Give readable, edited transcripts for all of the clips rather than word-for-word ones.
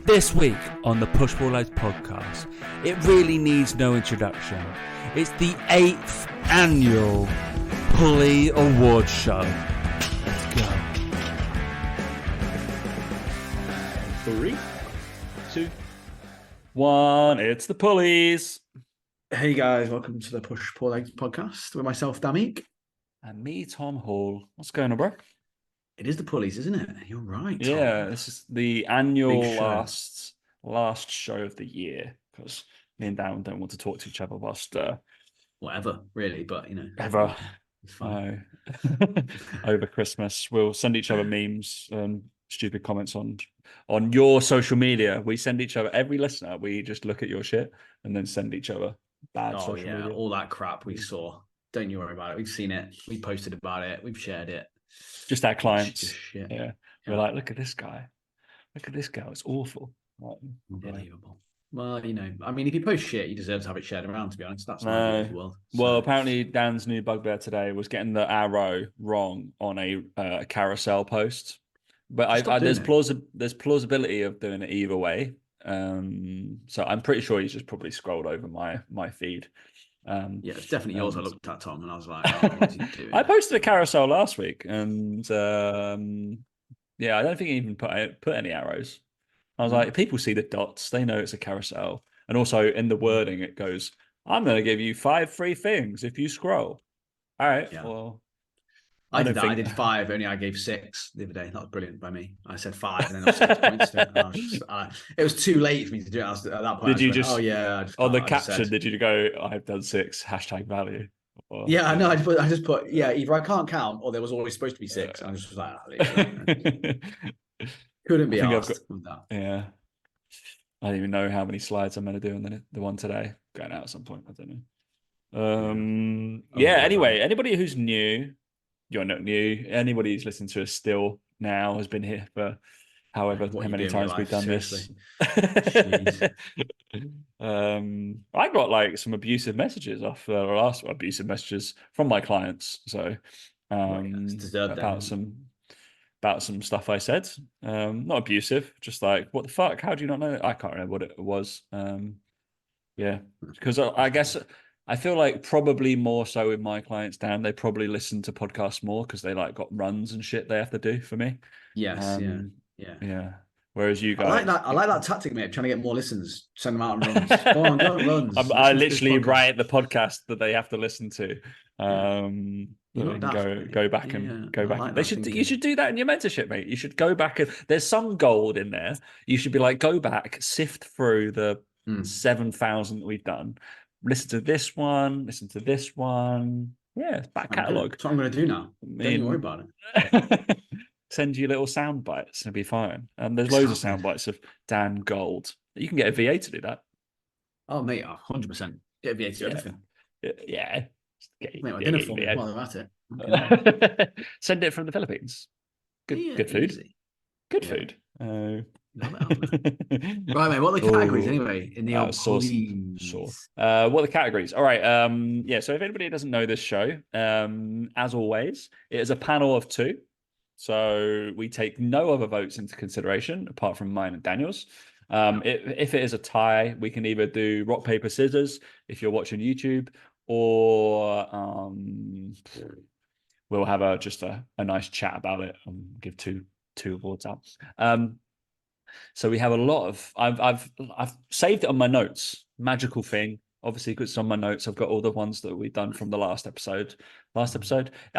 This week on the Push Pull Awards podcast, it really needs no introduction. It's the 8th annual Pulley Awards show. Let's go. 3, 2, 1. It's the Pulleys. Hey guys, welcome to the Push Pull Awards podcast with myself, Damik. And me, Tom Hall. What's going on, bro? It is the Pulleys, isn't it? You're right, Tom. Yeah, this is the annual last show of the year, because me and Dan don't want to talk to each other whilst Whatever, really, but you know. ever. It's fine. Over Christmas. We'll send each other memes and stupid comments on your social media. We send each other, every listener, we just look at your shit and then send each other bad social media. All that crap we saw. Don't you worry about it. We've seen it. We posted about it. We've shared it. Just our clients. Just shit. Yeah. We're like, look at this guy. Look at this guy. It's awful. Like, Unbelievable. Well, you know, I mean, if you post shit, you deserve to have it shared around, to be honest. That's No. the world. Well, apparently Dan's new bugbear today was getting the arrow wrong on a carousel post. But there's plausibility of doing it either way. So I'm pretty sure he's just probably scrolled over my feed. Yeah, it's definitely yours. I looked at, Tom, and I was like, oh, what's he doing? I posted a carousel last week, and yeah, I don't think he even put any arrows. I was like, people see the dots, they know it's a carousel. And also in the wording, it goes, I'm going to give you 5 free things if you scroll. All right, yeah. Well, I did 5, only I gave 6 the other day. That was brilliant by me. I said 5 and then I was 6 points to it. It was too late for me to do it. At that point, did you just, oh yeah. on the caption, did you go, I've done 6, #value? Or, yeah, I know. I just put, yeah, either I can't count or there was always supposed to be 6. And I just was like, couldn't be asked with that. Yeah. I don't even know how many slides I'm going to do on the one today. Going out at some point. I don't know. Yeah, anyway, anybody who's new, you're not new. Anybody who's listened to us still now has been here for how many times we've done this. I got like some abusive messages off last abusive messages from my clients. So about some stuff I said. Not abusive, just like, what the fuck? How do you not know? I can't remember what it was. Yeah, because I guess I feel like probably more so with my clients, Dan, they probably listen to podcasts more because they like got runs and shit they have to do for me. Yes, yeah. Whereas you guys, I like that tactic, mate. Trying to get more listens, send them out on runs. Go on runs. I literally write the podcast that they have to listen to. Go back and go back. You should do that in your mentorship, mate. You should go back and there's some gold in there. You should be like, go back, sift through the 7,000 that we've done. Listen to this one. Yeah, it's back catalogue. That's what I'm going to do now. Don't you worry about it. Send you little sound bites. It'll be fine. And there's loads of sound bites of Dan Gold. You can get a VA to do that. Oh, mate, 100%. Get a VA to do everything. Yeah. Mate, my dinner for me while I'm at it. Send it from the Philippines. Good food. Easy. Good food. Right, mate. What are the categories anyway? In the sauce. What are the categories? All right. Yeah. So if anybody doesn't know this show, as always, it is a panel of 2. So we take no other votes into consideration apart from mine and Daniel's. If it is a tie, we can either do rock, paper, scissors if you're watching YouTube, or we'll have just a nice chat about it and give two awards out. So we have a lot of I've saved it on my notes. Magical thing, obviously, because it's on my notes. I've got all the ones that we've done from the last episode. I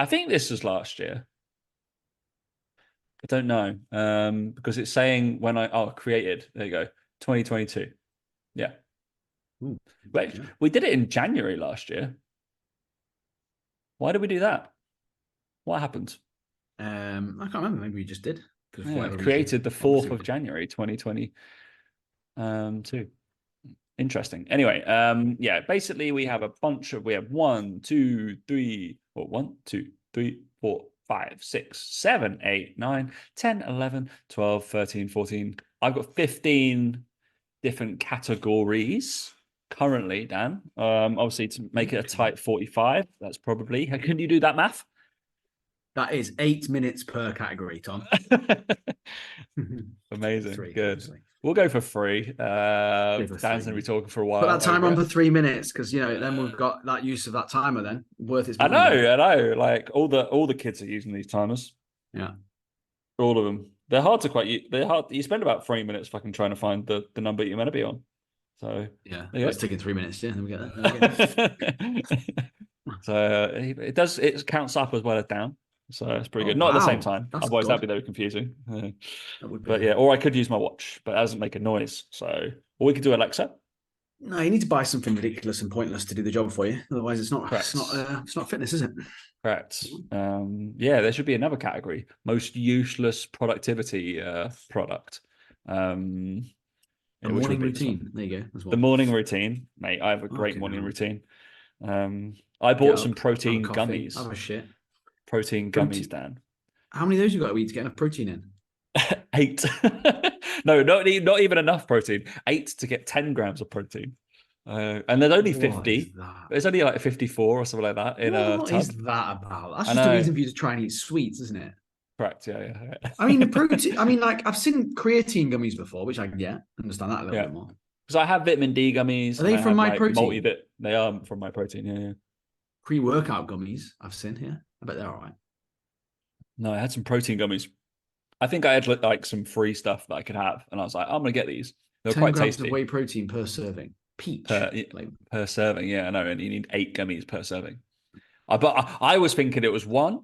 think this was last year. I don't know, because it's saying when created. There you go, 2022. Yeah. Ooh, wait, we did it in January last year. Why did we do that? What happened? I can't remember. Maybe we just did. Created the 4th of January 2022. Interesting. Anyway, yeah, basically we have 1, 2, 3, 4, 5, 6, 7, 8, 9, 10, 11, 12, 13, 14. I've got 15 different categories currently, Dan. Obviously, to make it a tight 45, that's probably. Can you do that math? That is 8 minutes per category, Tom. Amazing. 3, Good. obviously. We'll go for 3. Dan's for going 3. to be talking for a while. Put that timer on over for 3 minutes because then we've got that use of that timer. Then worth its I money. know. Like all the kids are using these timers. Yeah. All of them. They're hard to quite. They're hard. You spend about 3 minutes fucking trying to find the number you're meant to be on. So Yeah, there you it's taking 3 minutes. Yeah, then we get that. So it does. It counts up as well as down. So it's pretty good. Not at the same time. That's Otherwise, good. that'd be very confusing. That would be. But yeah, or I could use my watch, but it doesn't make a noise. So, or we could do Alexa. No, you need to buy something ridiculous and pointless to do the job for you. Otherwise, it's not. Correct. It's not fitness, is it? Correct. Yeah, there should be another category: most useless productivity product. The morning routine. There you go. The morning routine, mate. I have a great morning routine. I bought some protein gummies. Have a shit. Protein gummies, Dan. How many of those you got to eat to get enough protein in? 8. No, not even enough protein. 8 to get 10 grams of protein. And there's only 50. It's only like 54 or something like that in a tub. What is that about? That's just a reason for you to try and eat sweets, isn't it? Correct. Yeah. I mean, the protein. I mean, like I've seen creatine gummies before, which I understand that a little bit more. Because I have vitamin D gummies. Are they from My Protein? They are from My Protein. Yeah. Pre-workout gummies I've seen here. I bet they're all right. No, I had some protein gummies. I think I had like some free stuff that I could have, and I was like, I'm gonna get these. They're quite tasty. 10 grams of whey protein per serving. Peach per serving. Yeah, I know, and you need 8 gummies per serving. But I was thinking it was 1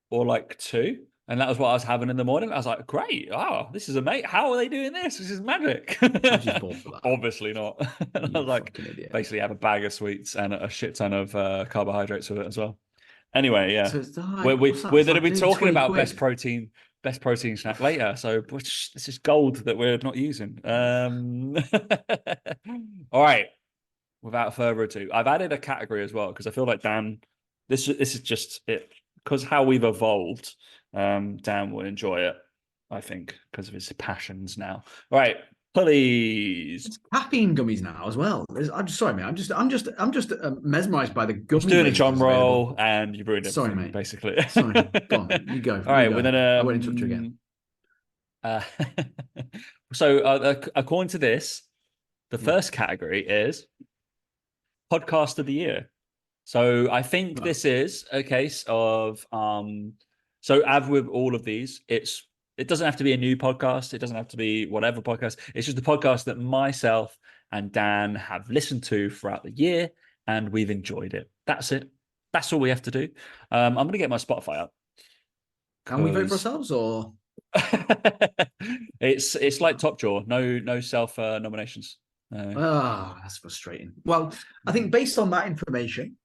or like 2, and that was what I was having in the morning. I was like, great! Oh, this is amazing. How are they doing this? This is magic. I'm just bored for that. Obviously not. I was like, basically have a bag of sweets and a shit ton of carbohydrates with it as well. Anyway, yeah, so we're going to be talking about best protein snack later. So this is gold that we're not using. All right. Without further ado, I've added a category as well because I feel like Dan, this is just it because how we've evolved. Dan will enjoy it, I think, because of his passions now. All right. Please. It's caffeine gummies now as well. I'm just sorry, mate. I'm just mesmerized by the gummies. Just doing a drum roll and you ruined it. Sorry, mate. Basically. Sorry. Go on, you go. All right, then I won't interrupt you again. So according to this, the first category is podcast of the year. So I think this is a case of so as with all of these, it doesn't have to be a new podcast. It doesn't have to be whatever podcast. It's just a podcast that myself and Dan have listened to throughout the year, and we've enjoyed it. That's it. That's all we have to do. I'm going to get my Spotify up. Can we vote for ourselves, or it's like Top Jaw. No self nominations. That's frustrating. Well, I think based on that information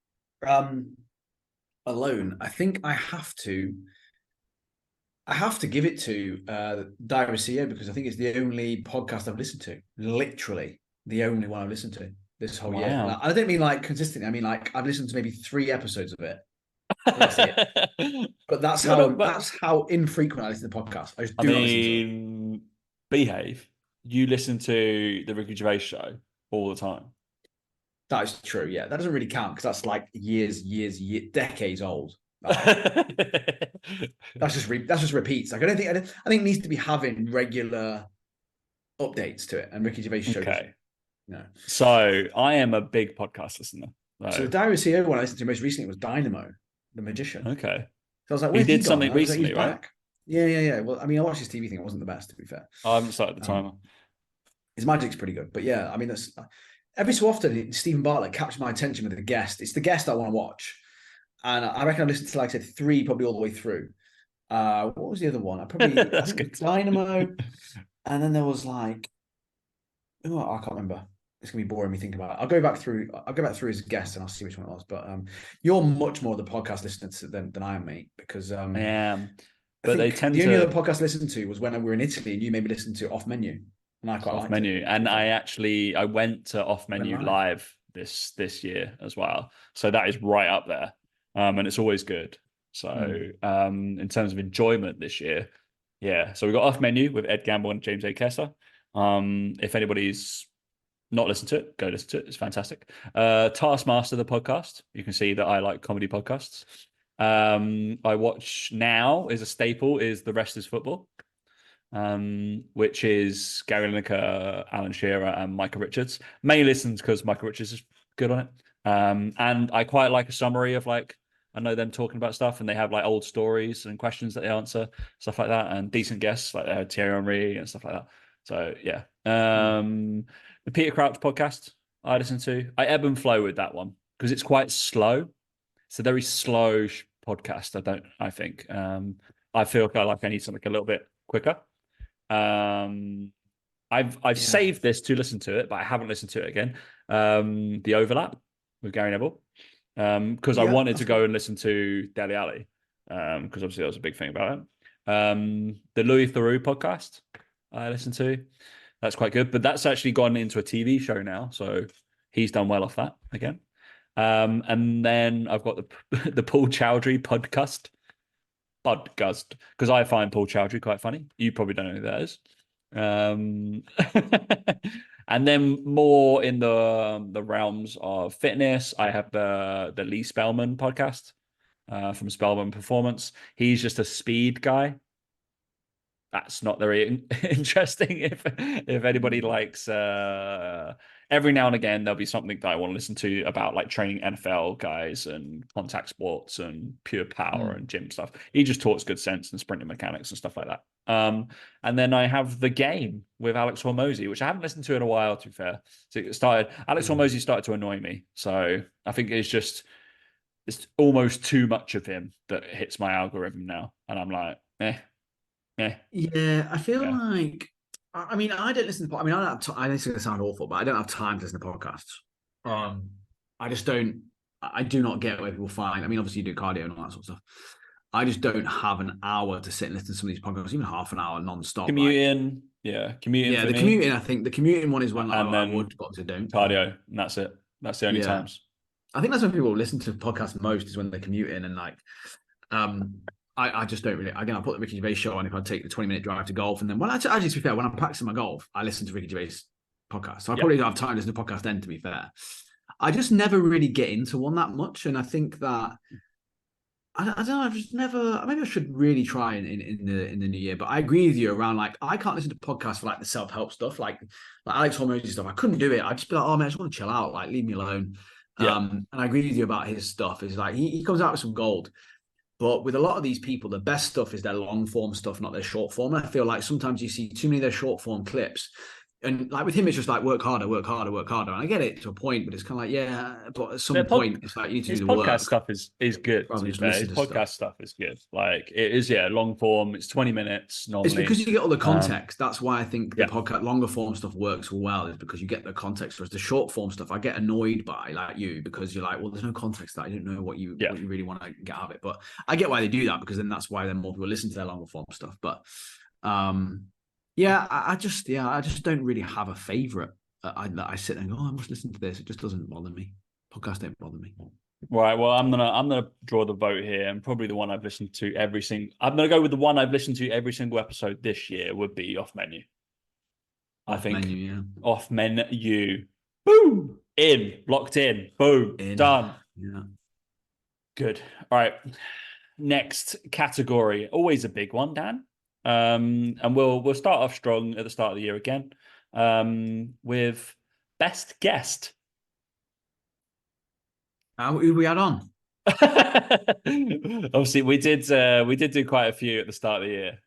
alone, I think I have to give it to Diary CEO because I think it's the only podcast I've listened to. Literally the only one I've listened to this whole year. Like, I don't mean like consistently. I mean like I've listened to maybe 3 episodes of it. That's it. But that's how infrequent I listen to podcasts. I just do not listen to it. Behave. You listen to the Ricky Gervais show all the time. That is true. Yeah, that doesn't really count because that's like years, decades old. That's just repeats. Like I think it needs to be having regular updates to it. And Ricky Gervais show. Okay. No. So I am a big podcast listener. So the Diary CEO one I listened to most recently was Dynamo, the magician. Okay. So I was like, he did something recently, right? Back. Yeah. Well, I mean, I watched his TV thing. It wasn't the best, to be fair. I haven't started the timer. His magic's pretty good, but yeah, I mean, that's every so often Stephen Bartlett captures my attention with a guest. It's the guest I want to watch, and I reckon I listened to, like I said, 3 probably all the way through. What was the other one? I think Dynamo, and then there was like, I can't remember. It's gonna be boring me thinking about it. I'll go back through his guest and I'll see which one it was. But you're much more the podcast listener than I am, mate, because I am. But they tend the only other podcast I listened to was when we were in Italy and you made me listen to Off Menu. And I quite Off Menu. It. And I went to Off Menu live this year as well. So that is right up there. And it's always good. So in terms of enjoyment this year, yeah. So we got Off Menu with Ed Gamble and James A. Kessler. If anybody's not listened to it, go listen to it. It's fantastic. Taskmaster, the podcast. You can see that I like comedy podcasts. I watch now is a staple is The Rest is Football, which is Gary Lineker, Alan Shearer, and Micah Richards. Mainly listens because Micah Richards is good on it. And I quite like a summary of like, I know them talking about stuff, and they have like old stories and questions that they answer, stuff like that, and decent guests like they had Thierry Henry and stuff like that. So yeah. The Peter Crouch podcast I listen to. I ebb and flow with that one because it's quite slow. It's a very slow podcast. I think. I feel like I need something a little bit quicker. I've saved this to listen to it, but I haven't listened to it again. The Overlap with Gary Neville. Because I wanted to go and listen to Dele Alli. Because obviously that was a big thing about it. The Louis Theroux podcast I listened to. That's quite good. But that's actually gone into a TV show now. So he's done well off that again. And then I've got the Paul Chowdhury podcast. Because I find Paul Chowdhury quite funny. You probably don't know who that is. And then more in the realms of fitness, I have the Lee Spellman podcast from Spellman Performance. He's just a speed guy. That's not very interesting. If anybody likes, every now and again there'll be something that I want to listen to about like training NFL guys and contact sports and pure power and gym stuff. He just talks good sense and sprinting mechanics and stuff like that. And then I have The Game with Alex Hormozy, which I haven't listened to in a while, to be fair. So it started, Alex Hormozy started to annoy me. So I think it's almost too much of him that hits my algorithm now. And I'm like, Yeah, I feel like, I mean, I don't listen to, I mean, I don't have I know it's going to sound awful, but I don't have time to listen to podcasts. I just don't, I do not get where people find, I mean, obviously you do cardio and all that sort of stuff. I just don't have an hour to sit and listen to some of these podcasts, even half an hour non-stop. Commuting, commuting. Yeah, commuting, I think the commuting one is one I would, but I don't. Cardio, and that's it. That's the only times. I think that's when people listen to podcasts most, is when they're commuting, and like, I just don't really. Again, I put the Ricky Gervais show on if I take the 20-minute drive to golf, and then actually, to be fair, when I'm practicing my golf, I listen to Ricky Gervais podcast. So I probably don't have time to listen to podcast then. To be fair, I just never really get into one that much, and I think that I don't know. I've just never. Maybe I should really try in the new year. But I agree with you around like I can't listen to podcasts for like the self-help stuff, like Alex Hormozy stuff. I couldn't do it. I'd just be like, oh man, I just want to chill out. Like leave me alone. And I agree with you about his stuff. Is like he comes out with some gold. But with a lot of these people, the best stuff is their long form stuff, not their short form. And I feel like sometimes you see too many of their short form clips. And like with him, it's just like work harder, work harder, work harder. And I get it to a point, but it's kind of like, yeah, but at some point, it's like you need to do the work. Podcast stuff is good. His podcast stuff is good. Like it is, long form. It's 20 minutes normally. It's because you get all the context. That's why I think the podcast, longer form stuff works well, is because you get the context. Whereas the short form stuff, I get annoyed by, like you, because you're like, well, there's no context. That I don't know what you really want to get out of it. But I get why they do that, because then that's why then more people listen to their longer form stuff. But I just don't really have a favorite. I sit there and go, oh, I must listen to this. It just doesn't bother me. Podcasts don't bother me. Right. Well, I'm gonna draw the vote here, and probably the one I've listened to I'm gonna go with the one I've listened to every single episode this year would be Off Menu. Off Menu. Boom. Locked in. Boom. Done. Yeah. Good. All right. Next category. Always a big one, Dan. And we'll start off strong at the start of the year again, with best guest. Who we had on? Obviously, we did do quite a few at the start of the year.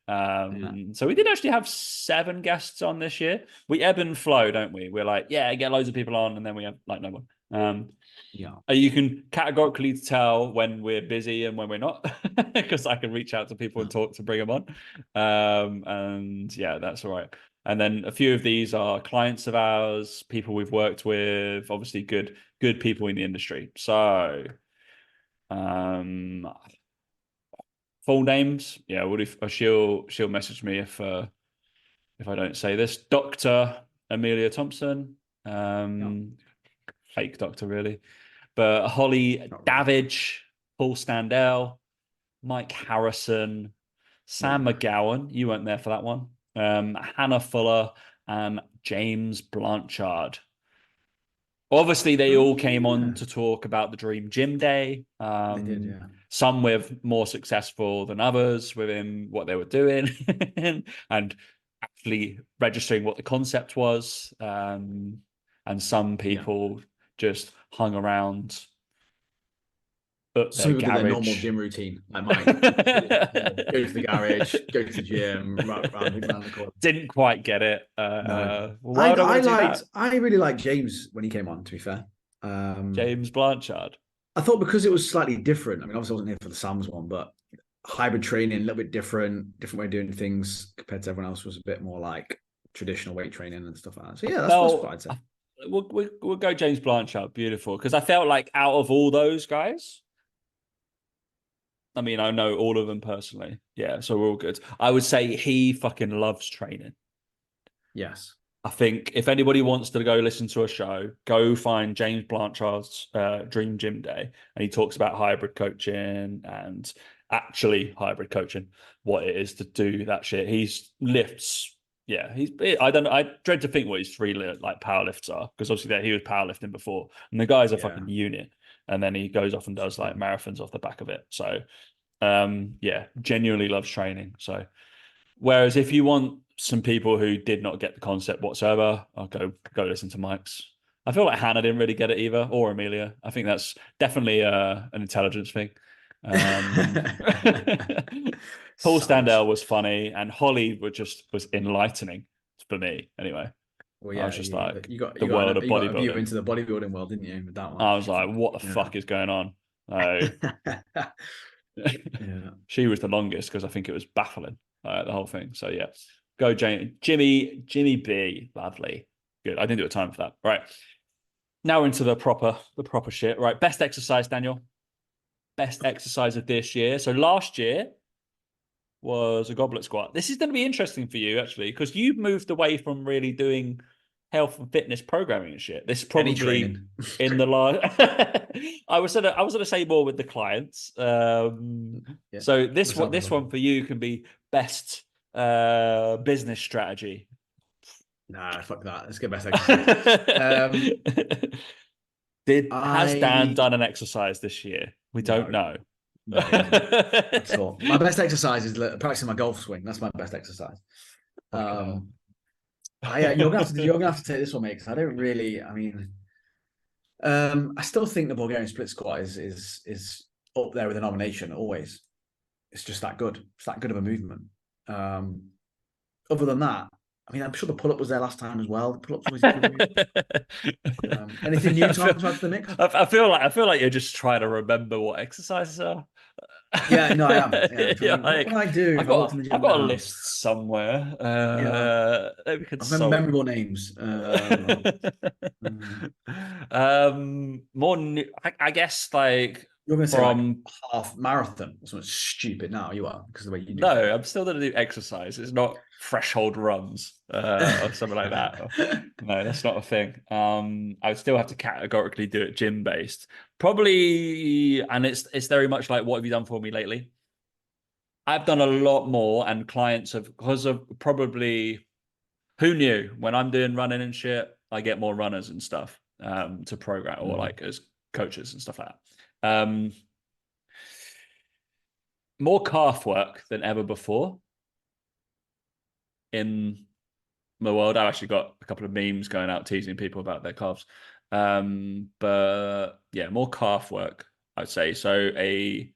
So we did actually have 7 guests on this year. We ebb and flow, don't we? We're like, get loads of people on, and then we have like no one. You can categorically tell when we're busy and when we're not, because I can reach out to people and talk to bring them on. And that's all right. And then a few of these are clients of ours, people we've worked with, obviously good people in the industry. So full names, she'll message me if I don't say this. Dr. Amelia Thompson, fake doctor really, but Holly Davidge, Paul Standell, Mike Harrison, Sam McGowan, you weren't there for that one, Hannah Fuller, and James Blanchard. Obviously, they all came on to talk about the Dream Gym Day. They did, some with more successful than others within what they were doing and actually registering what the concept was. And some people just hung around at Some their people did their normal garage. gym routine, like Mike. Go to the garage, go to the gym, round the corner. Didn't quite get it. No, Why would I want to do that? I really liked James when he came on. To be fair, James Blanchard. I thought because it was slightly different. I mean, obviously I wasn't here for the Sam's one, but hybrid training, a little bit different way of doing things compared to everyone else, was a bit more like traditional weight training and stuff like that. So yeah, that's what I'd say. We'll go James Blanchard. Beautiful, because I felt like out of all those guys, I mean, I know all of them personally. Yeah, so we're all good. I would say he fucking loves training. Yes. I think if anybody wants to go listen to a show, go find James Blanchard's Dream Gym Day. And he talks about hybrid coaching and actually hybrid coaching, what it is to do that shit. He's lifts. Yeah, I don't know. I dread to think what his three like power lifts are, because obviously he was powerlifting before. And the guy's a fucking unit. And then he goes off and does like marathons off the back of it. So yeah, genuinely loves training. So whereas if you want some people who did not get the concept whatsoever, I'll go listen to Mike's. I feel like Hannah didn't really get it either, or Amelia. I think that's definitely an intelligence thing. Paul Standell was funny, and Holly was enlightening for me anyway. Well, yeah, I was just like, you got the world of a view bodybuilding. into the bodybuilding world, didn't you? With that one, I was like, what the fuck is going on? She was the longest because I think it was baffling, the whole thing. So yeah, go Jimmy B, lovely, good. I didn't do a time for that. Right, now we're into the proper shit. Right, best exercise, Daniel. Best exercise of this year. So last year was a goblet squat. This is going to be interesting for you actually, because you've moved away from really doing health and fitness programming and shit. This is probably in the last. I was gonna say more with the clients. So this one for you can be best business strategy. Nah, fuck that. Let's get best exercise. Has Dan done an exercise this year? We don't know. No, that's all. My best exercise is practicing my golf swing. That's my best exercise. You're gonna have to take this one, mate, because I don't really. I mean, I still think the Bulgarian split squat is up there with a nomination always. It's just that good. It's that good of a movement. Other than that, I mean, I'm sure the pull-up was there last time as well. The pull-up's always good. Anything new to add to the mix? I feel like you're just trying to remember what exercises are. Yeah, no, I am. Yeah, like, what I do? I've got a list somewhere. We could memorable names. More new, I guess, like. You're going to say from half marathon or something stupid now, you are, because of the way you do. No, I'm still going to do exercise. It's not threshold runs or something like that. No, that's not a thing. I would still have to categorically do it gym based. Probably, and it's very much like, what have you done for me lately? I've done a lot more, and clients have, because of probably, who knew, when I'm doing running and shit, I get more runners and stuff to program, or like as coaches and stuff like that. More calf work than ever before in the world. I've actually got a couple of memes going out teasing people about their calves. But yeah, more calf work, I'd say. So a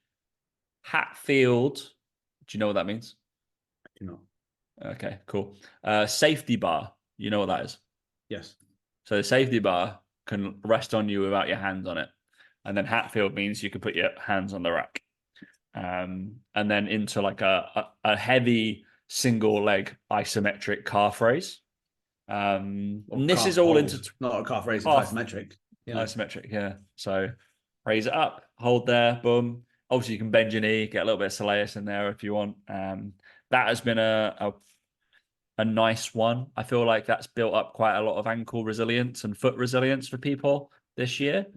Hatfield, do you know what that means? I do not. Okay, cool. Safety bar, you know what that is? Yes. So the safety bar can rest on you without your hands on it. And then Hatfield means you can put your hands on the rack. And then into like a heavy single leg isometric calf raise. And this is all into not a calf raise, it's isometric. Isometric, yeah. So raise it up, hold there, boom. Obviously you can bend your knee, get a little bit of soleus in there if you want. That has been a nice one. I feel like that's built up quite a lot of ankle resilience and foot resilience for people this year.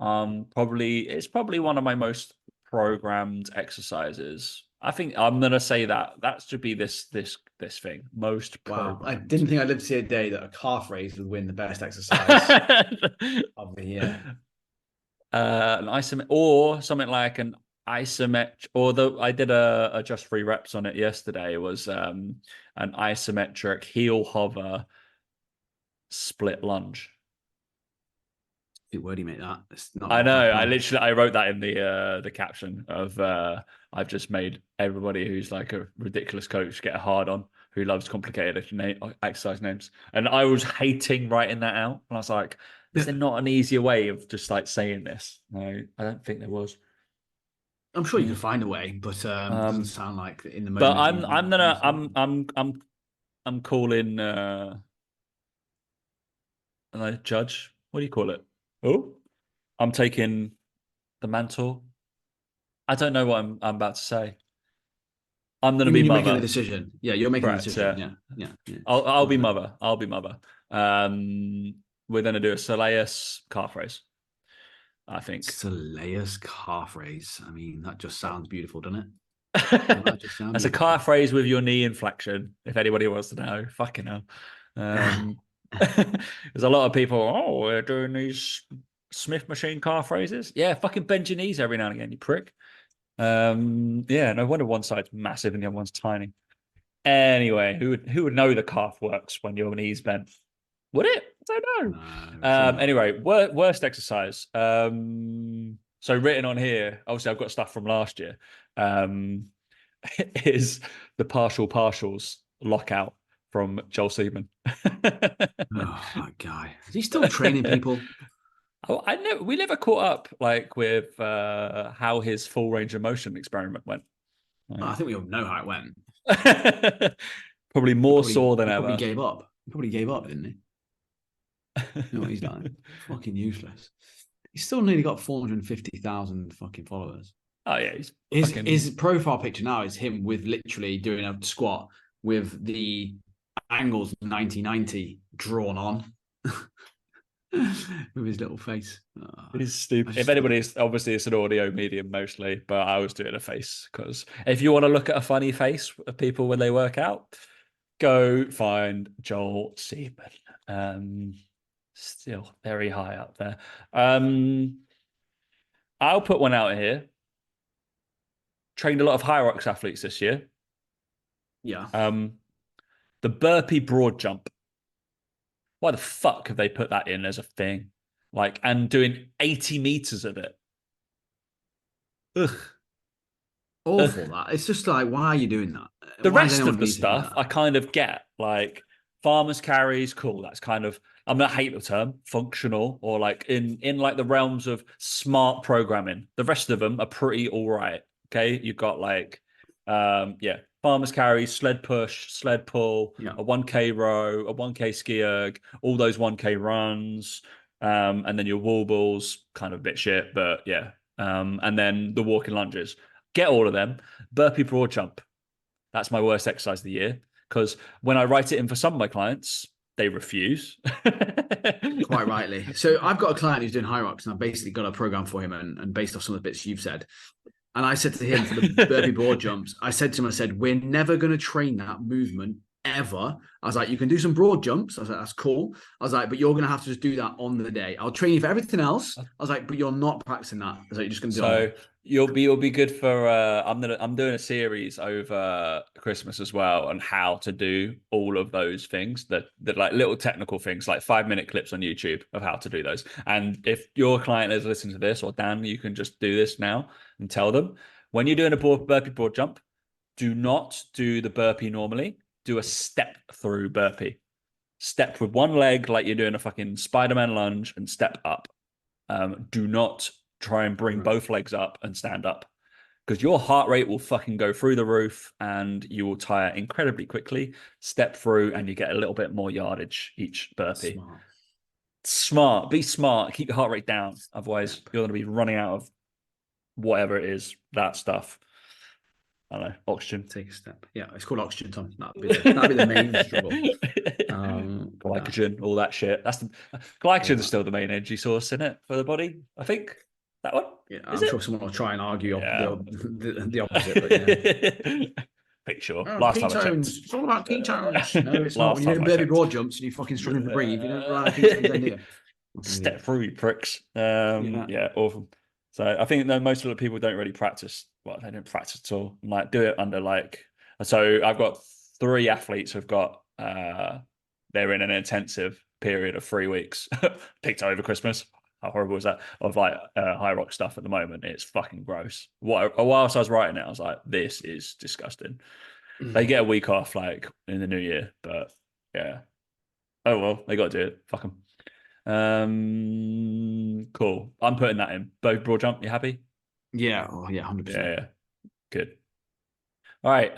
It's probably one of my most programmed exercises. I think I'm gonna say that should be this thing most programmed. Wow, I didn't think I'd live to see a day that a calf raise would win the best exercise of the year. An isometric, or something like an isometric, although I did a just 3 reps on it yesterday. It was an isometric heel hover split lunge. Where do you make that? It's not I know. practical. I wrote that in the caption of I've just made everybody who's like a ridiculous coach get a hard on who loves complicated exercise names, and I was hating writing that out, and I was like, is there not an easier way of just like saying this? No, I don't think there was. I'm sure you can find a way, but it doesn't sound like in the moment. But I'm calling and I judge. What do you call it? Oh, I'm taking the mantle. I don't know what I'm about to say. I'm going to be you're mother. making the decision. Yeah, you're making the decision. Yeah. I'll be mother. I'll be mother. We're going to do a Soleus calf raise. I think Soleus calf raise. I mean, that just sounds beautiful, doesn't it? That's a calf raise with your knee inflection. If anybody wants to know, fucking hell. There's a lot of people. Oh, we're doing these Smith machine calf raises. Yeah, fucking bend your knees every now and again, you prick. Yeah, no wonder one side's massive and the other one's tiny. Anyway, who would know the calf works when your knees bent? Would it? I don't know. Anyway, worst exercise. So written on here, obviously I've got stuff from last year. Is the partials lockout from Joel Seaman. Oh, that guy. Is he still training people? Oh, I know we never caught up like with how his full range of motion experiment went. I think we all know how it went. Probably more sore than ever. He probably gave up, didn't he? You know what he's done? Fucking useless. He's still nearly got 450,000 fucking followers. Oh yeah, his profile picture now is him with literally doing a squat with the angles 90 drawn on. With his little face. He's stupid. If anybody's, obviously it's an audio medium mostly, but I was doing a face because if you want to look at a funny face of people when they work out, go find Joel Seaman. Still very high up there. I'll put one out here. Trained a lot of Hyrox athletes this year. Yeah. The burpee broad jump. Why the fuck have they put that in as a thing? Like, and doing 80 meters of it. Ugh. Awful, that. It's just like, why are you doing that? The rest of the stuff I kind of get. Like, farmers carries, cool. That's kind of, I'm not hate the term, functional, or like in like the realms of smart programming. The rest of them are pretty all right. Okay. You've got like, farmers carry, sled push, sled pull, a 1K row, a 1K ski erg, all those 1K runs, and then your wall balls, kind of a bit shit, but yeah. And then the walking lunges. Get all of them. Burpee broad jump. That's my worst exercise of the year because when I write it in for some of my clients, they refuse. Quite rightly. So I've got a client who's doing Hyrox and I've basically got a program for him and based off some of the bits you've said. And I said to him for the burpee broad jumps, I said to him, we're never going to train that movement ever. I was like, you can do some broad jumps. I was like, that's cool. I was like, but you're going to have to just do that on the day. I'll train you for everything else. I was like, but you're not practicing that. I was like, you're just going to do it. So you'll be good for, I'm doing a series over Christmas as well on how to do all of those things that like little technical things, like 5-minute clips on YouTube of how to do those. And if your client is listening to this, or Dan, you can just do this now and tell them when you're doing a burpee broad jump, do not do the burpee normally. Do a step through burpee. Step with one leg like you're doing a fucking Spider-Man lunge and step up. Do not try and bring both legs up and stand up because your heart rate will fucking go through the roof and you will tire incredibly quickly. Step through and you get a little bit more yardage each burpee. Smart. Be smart. Keep your heart rate down. Otherwise, you're going to be running out of whatever it is, that stuff. I don't know, oxygen. Take a step. Yeah, it's called oxygen, Tom. That'd be the main struggle. Glycogen, all that shit. That's the glycogen is still the main energy source, isn't it, for the body? I think that one. Yeah, I'm sure someone will try and argue the opposite. But yeah. Pretty sure. Last time I checked, it's all about ketones. No, it's not. When you're doing burpee broad jumps and you fucking struggling to breathe, you don't rely on ketones. Step through, you pricks. Yeah, awful. So I think that most of the people don't really practice. Well, they don't practice at all. Like do it under like. So I've got 3 athletes who've got. They're in an intensive period of 3 weeks, picked over Christmas. How horrible is that? Of like high rock stuff at the moment. It's fucking gross. Whilst I was writing it, I was like, this is disgusting. They get a week off like in the new year, but yeah. Oh well, they got to do it. Fuck them. Cool. I'm putting that in. Both broad jump. You happy? Yeah. Oh yeah. 100%. Yeah. Good. All right.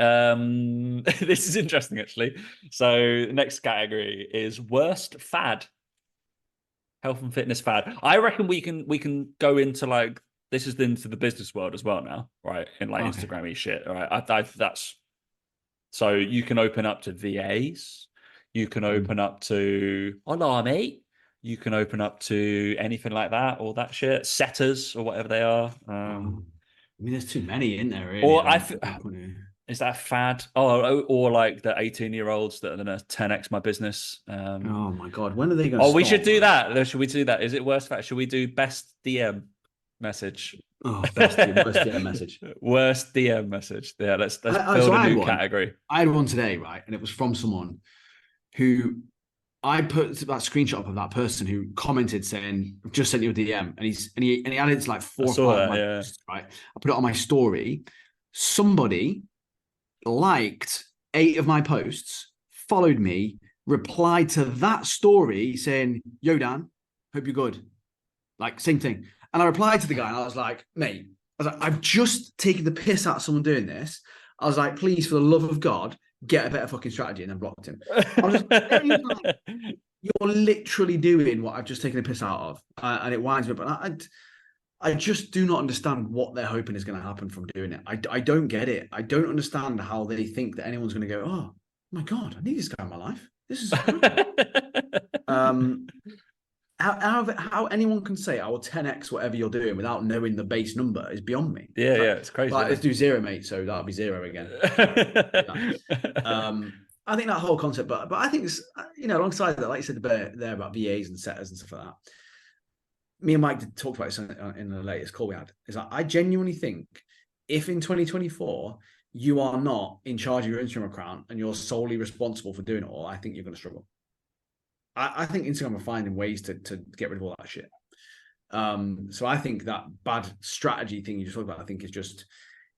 This is interesting actually. So next category is worst fad. Health and fitness fad. I reckon we can go into like this is into the business world as well now, right? In like Okay. Instagram-y shit. All right. That's so you can open up to VAs, you can open up to Alarmy, you can open up to anything like that, all that shit, setters or whatever they are. I mean, there's too many in there, really. Or is that a fad? Oh, or like the 18-year-olds that are gonna 10x my business. Oh my god, when are they going to Oh, stop? we should do that. Should we do that? Is it worst fad? Should we do best DM message? Oh, worst DM message. Worst DM message. Yeah, let's build a new category. I had one today, right? And it was from someone who I put that screenshot up of that person who commented saying, "I've just sent you a DM," and he added to like 4 or 5 of my posts, right? I put it on my story. Somebody liked 8 of my posts, followed me, replied to that story saying, "Yo, Dan, hope you're good." Like same thing. And I replied to the guy and I was like, mate, I've just taken the piss out of someone doing this. I was like, please, for the love of God, get a better fucking strategy, and then blocked him. I was just like, you're literally doing what I've just taken a piss out of. And it winds me up. But I just do not understand what they're hoping is going to happen from doing it. I don't get it. I don't understand how they think that anyone's going to go, oh my God, I need this guy in my life. This is how anyone can say I will 10x whatever you're doing without knowing the base number is beyond me. Yeah, it's crazy. Like, let's do 0, mate. So that'll be 0 again. I think that whole concept, but I think it's, alongside that, like you said there about VAs and setters and stuff like that. Me and Mike talked about this in the latest call we had. Is that I genuinely think if in 2024 you are not in charge of your Instagram account and you're solely responsible for doing it all, I think you're going to struggle. I think Instagram are finding ways to get rid of all that shit. So I think that bad strategy thing you just talked about, I think is just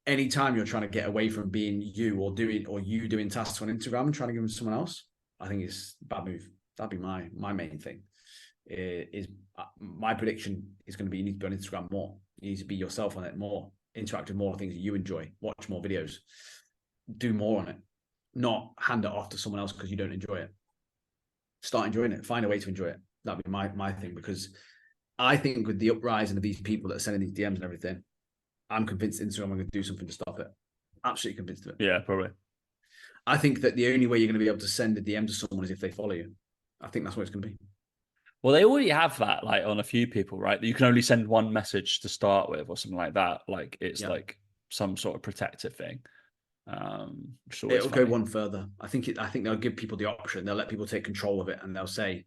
anytime you're trying to get away from being you or you doing tasks on Instagram and trying to give them to someone else, I think it's a bad move. That'd be my main thing. Is my prediction is going to be you need to be on Instagram more. You need to be yourself on it more, interact with more things that you enjoy, watch more videos, do more on it, not hand it off to someone else because you don't enjoy it. Start enjoying it. Find a way to enjoy it. That'd be my thing, because I think with the uprising of these people that are sending these DMs and everything, I'm convinced Instagram are going to do something to stop it. Absolutely convinced of it. Yeah, probably. I think that the only way you're going to be able to send a DM to someone is if they follow you. I think that's what it's going to be. Well, they already have that, like on a few people, right? You can only send one message to start with, or something like that. Like it's like some sort of protective thing. It'll go one further. I think they'll give people the option. They'll let people take control of it, and they'll say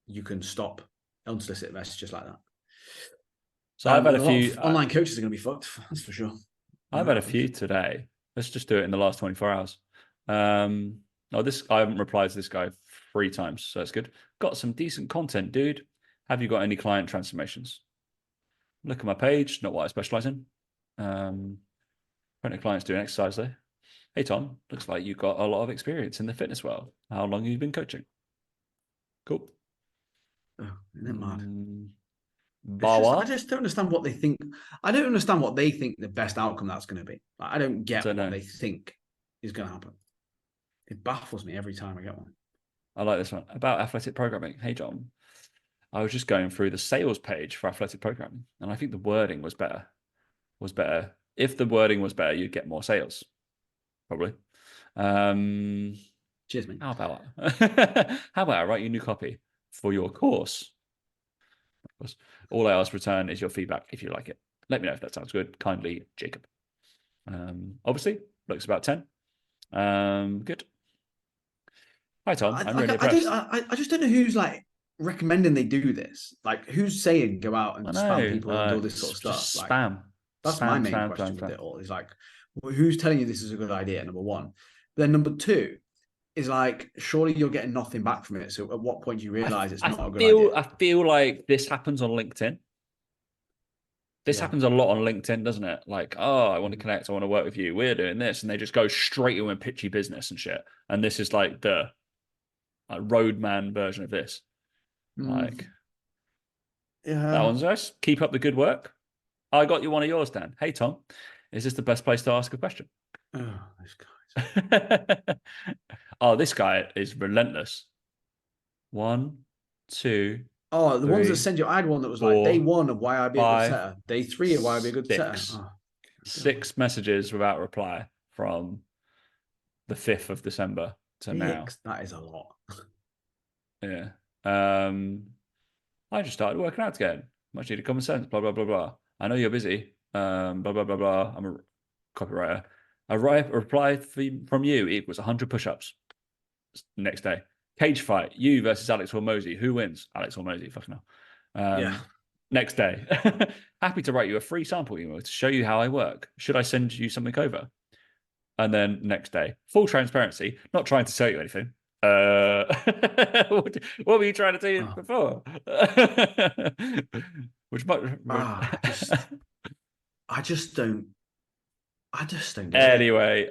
you can stop unsolicited messages like that. So I've had a few online coaches are going to be fucked. That's for sure. I've had a few today. Let's just do it in the last 24 hours. I haven't replied to this guy 3 times, so that's good. Got some decent content, dude. Have you got any client transformations? Look at my page. Not what I specialize in. Plenty of clients doing exercise though. Hey Tom, looks like you've got a lot of experience in the fitness world. How long have you been coaching? Cool. Oh, isn't it mad? I just don't understand what they think. I don't understand what they think the best outcome that's going to be. I don't get what they think is going to happen. It baffles me every time I get one. I like this one. About athletic programming. Hey John, I was just going through the sales page for athletic programming, and I think the wording was better. If the wording was better, you'd get more sales. Probably. Cheers, mate. How about I write you a new copy for your course? Of course. All I ask return is your feedback if you like it. Let me know if that sounds good. Kindly, Jacob. Obviously, looks about 10. Good. Hi, Tom. I'm really impressed. I just don't know who's like recommending they do this? Like, who's saying go out and I spam know, people and do all this sort of just stuff? Like, spam. that's my main question with it all. Is like, who's telling you this is a good idea? Number one. Then number two is like, surely you're getting nothing back from it. So at what point do you realize it's not a good idea? I feel like this happens on LinkedIn. This happens a lot on LinkedIn, doesn't it? Like, oh, I want to connect. I want to work with you. We're doing this. And they just go straight in and pitchy business and shit. And this is like the roadman version of this. Like, that one's nice. Keep up the good work. I got you one of yours, Dan. Hey, Tom, is this the best place to ask a question? Oh, this guy. Oh, this guy is relentless. 1, 2. Oh, the 3, ones that send you. I had one that was 4, like day 1 of why I'd be a good 5, setter. Day 3 of why I'd be a good 6. setter. Oh, 6 messages without reply from the 5th of December to now. That is a lot. Yeah. I just started working out again. Much needed common sense. Blah blah blah blah. I know you're busy. Blah blah blah blah. I'm a copywriter. A reply from you equals 100 push-ups. Next day. Cage fight. You versus Alex Hormozy. Who wins? Alex Hormozy. Fucking hell. Yeah. Next day. Happy to write you a free sample email to show you how I work. Should I send you something over? And then next day. Full transparency. Not trying to sell you anything. What were you trying to do before? Which might... I just don't get anyway,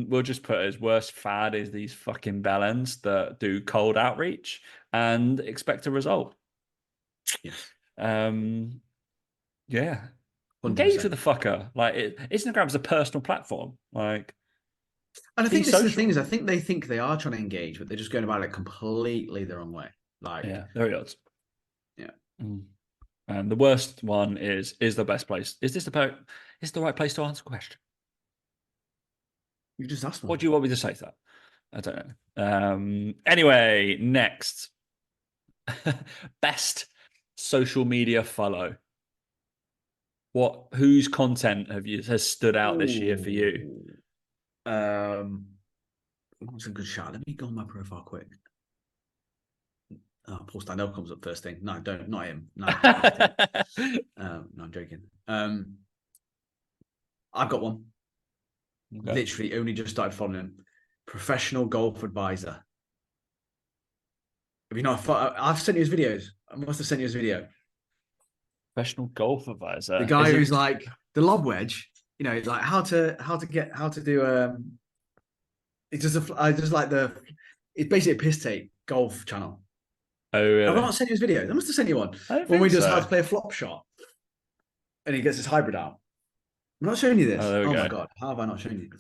we'll just put as worst fad is these fucking bellends that do cold outreach and expect a result. Yes. Yeah. 100%. Engage with the fucker. Like, Instagram's a personal platform. Like, and I think this is the thing is I think they think they are trying to engage, but they're just going about it completely the wrong way. Like, yeah, very odd. Yeah. And the worst one is the best place. Is the right place to answer a question? You just asked one. What do you want me to say to that? I don't know. Anyway, next. Best social media follow. Whose content has stood out this year for you? That's a good shot. Let me go on my profile quick. Oh, Paul Stanley comes up first thing. No, don't. Not him. No, no, I'm joking. I've got one. Okay. Literally only just started following him. Professional golf advisor. Have you not? I've sent you his videos. I must have sent you his video. Professional golf advisor. The guy who's like the lob wedge. You know, like how to do. It's just it's basically a piss take golf channel. Oh, really? I've not sent you his videos. I must have sent you one. When we just how to play a flop shot, and he gets his hybrid out. I'm not showing you this. Oh my god, how have I not shown you?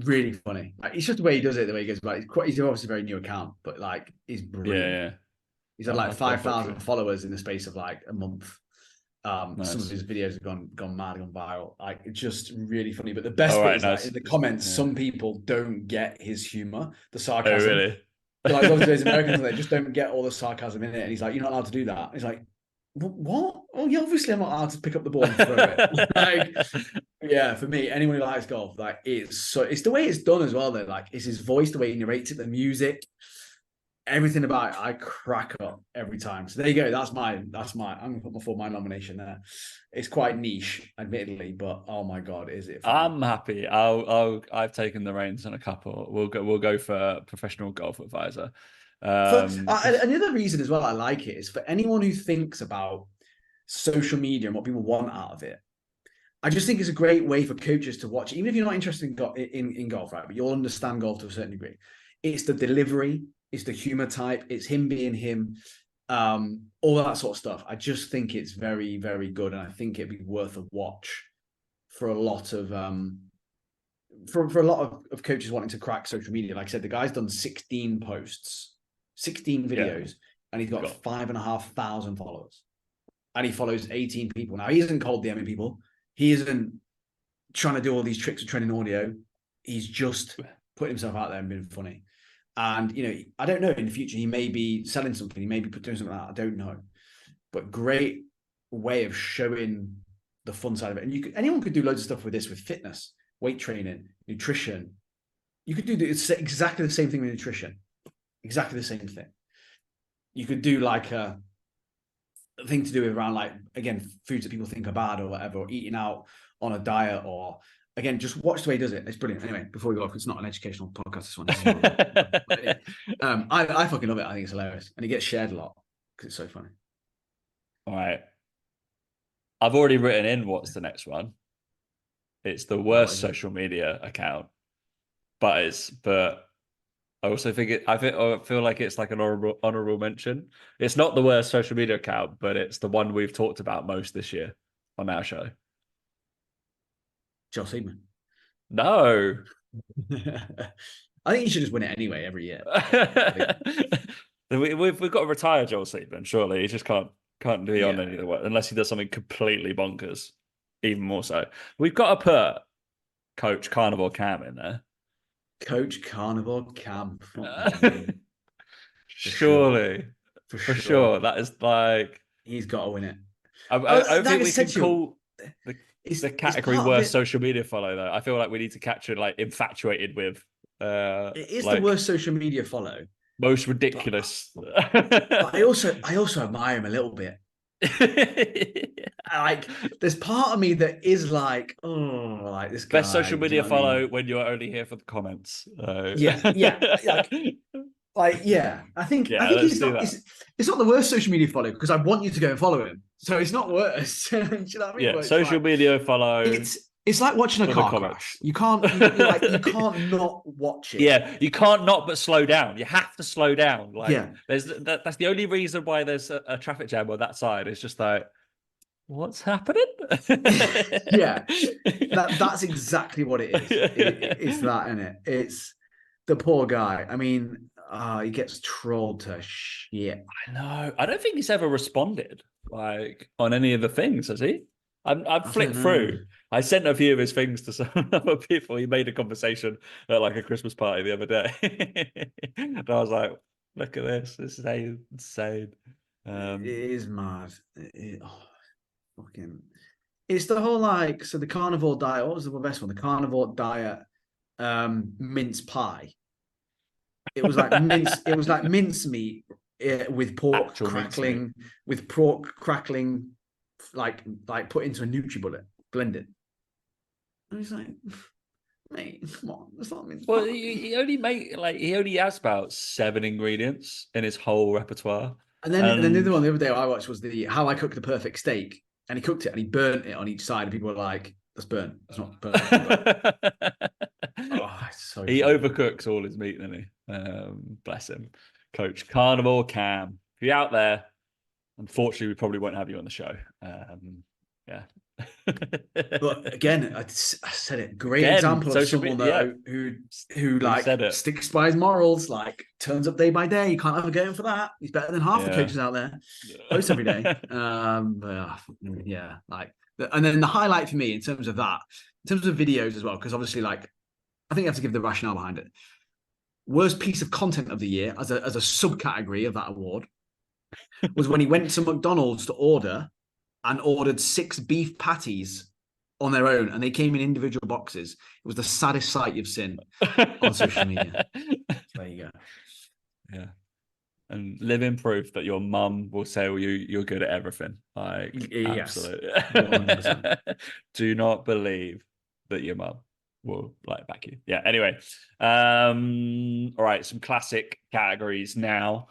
Really funny. Like, it's just the way he does it. The way he goes about. He's obviously a very new account, but like he's brilliant. Yeah. He's had like 5,000 followers in the space of like a month. Nice. Some of his videos have gone mad, gone viral. Like, it's just really funny. But the best bit is like, in the comments, some people don't get his humor, the sarcasm. Oh, really? Like, obviously, there's Americans that just don't get all the sarcasm in it. And he's like, "You're not allowed to do that." He's like, "What? Oh, yeah, obviously I'm not allowed to pick up the ball and throw it." Like, yeah, for me, anyone who likes golf, like, it's the way it's done as well. Though, like, it's his voice, the way he narrates it, the music. Everything about it, I crack up every time. So there you go. That's my. I'm gonna put my nomination there. It's quite niche, admittedly, but oh my god, is it? I'm happy. I've taken the reins on a couple. We'll go for professional golf advisor. Another reason as well I like it is for anyone who thinks about social media and what people want out of it. I just think it's a great way for coaches to watch, even if you're not interested in golf, right? But you'll understand golf to a certain degree. It's the delivery. It's the humor type. It's him being him. All that sort of stuff. I just think it's very, very good, and I think it'd be worth a watch for a lot of for a lot of coaches wanting to crack social media. Like I said, the guy's done 16 posts, 16 videos, and he's got 5,500 followers, and he follows 18 people. Now he isn't cold DMing people. He isn't trying to do all these tricks of trending audio. He's just putting himself out there and being funny. And, you know, I don't know, in the future, he may be selling something. He may be doing something like that. I don't know. But great way of showing the fun side of it. And anyone could do loads of stuff with this, with fitness, weight training, nutrition. You could do exactly the same thing with nutrition. exactly the same thing. You could do like a thing to do with around like, again, foods that people think are bad or whatever, or eating out on a diet, or again, just watch the way he does it. It's brilliant. Anyway, before we go off, it's not an educational podcast, this one. This is but anyway, I fucking love it. I think it's hilarious. And it gets shared a lot because it's so funny. All right. I've already written in what's the next one. It's the worst social media account. But I also think I feel like it's like an honorable mention. It's not the worst social media account, but it's the one we've talked about most this year on our show. Joel Seedman. No. I think you should just win it anyway every year. We've got to retire Joel Seedman, surely. He just can't be on any of the work unless he does something completely bonkers. Even more so. We've got to put Coach Carnivore Cam in there. Coach Carnivore Cam. Surely. For sure. That is like... He's got to win it. I think we can call the category worst social media follow, though. I feel like we need to capture like infatuated with... it is like, the worst social media follow. Most ridiculous. But I also admire him a little bit. Like, there's part of me that is like, oh, like this guy. Best social media follow when you're only here for the comments. Yeah. I think it's not the worst social media follow because I want you to go and follow him, so it's not worse. Do you know what I mean? Yeah, social media follow. It's like watching a car crash. You can't not watch it. Yeah, you can't not but slow down. You have to slow down. Like, that's the only reason why there's a traffic jam on that side. It's just like, what's happening? Yeah, that's exactly what it is. It's that, isn't it? It's the poor guy. I mean, he gets trolled to shit. I know. I don't think he's ever responded like on any of the things, has he? I've flicked through. I sent a few of his things to some other people. He made a conversation at like a Christmas party the other day. And I was like, look at this. This is insane. It is mad. It's the whole like, so the carnivore diet, what was the best one? The carnivore diet mince pie. It was like mince meat with pork crackling, like put into a NutriBullet, blended. And he's like, mate, come on, that's not mince pie. He only has about 7 ingredients in his whole repertoire. And then the other one the other day I watched was the How I Cooked the Perfect Steak, and he cooked it and he burnt it on each side, and people were like, "That's burnt. It's not burnt." He overcooks all his meat, doesn't he? Bless him, Coach Carnivore Cam. If you're out there, unfortunately, we probably won't have you on the show. Yeah. But again, I said it. Great example of someone who like sticks by his morals, like turns up day by day. You can't ever get him for that. He's better than half the coaches out there. Posts every day. And then the highlight for me in terms of videos as well, because obviously, like, I think you have to give the rationale behind it. Worst piece of content of the year as a subcategory of that award was when he went to McDonald's to order and ordered 6 beef patties on their own, and they came in individual boxes. It was the saddest sight you've seen on social media. There you go. Yeah. And living proof that your mum will say you're good at everything. Like, absolutely. 100%. Do not believe that your mum will like back you. Yeah. Anyway. All right. Some classic categories now.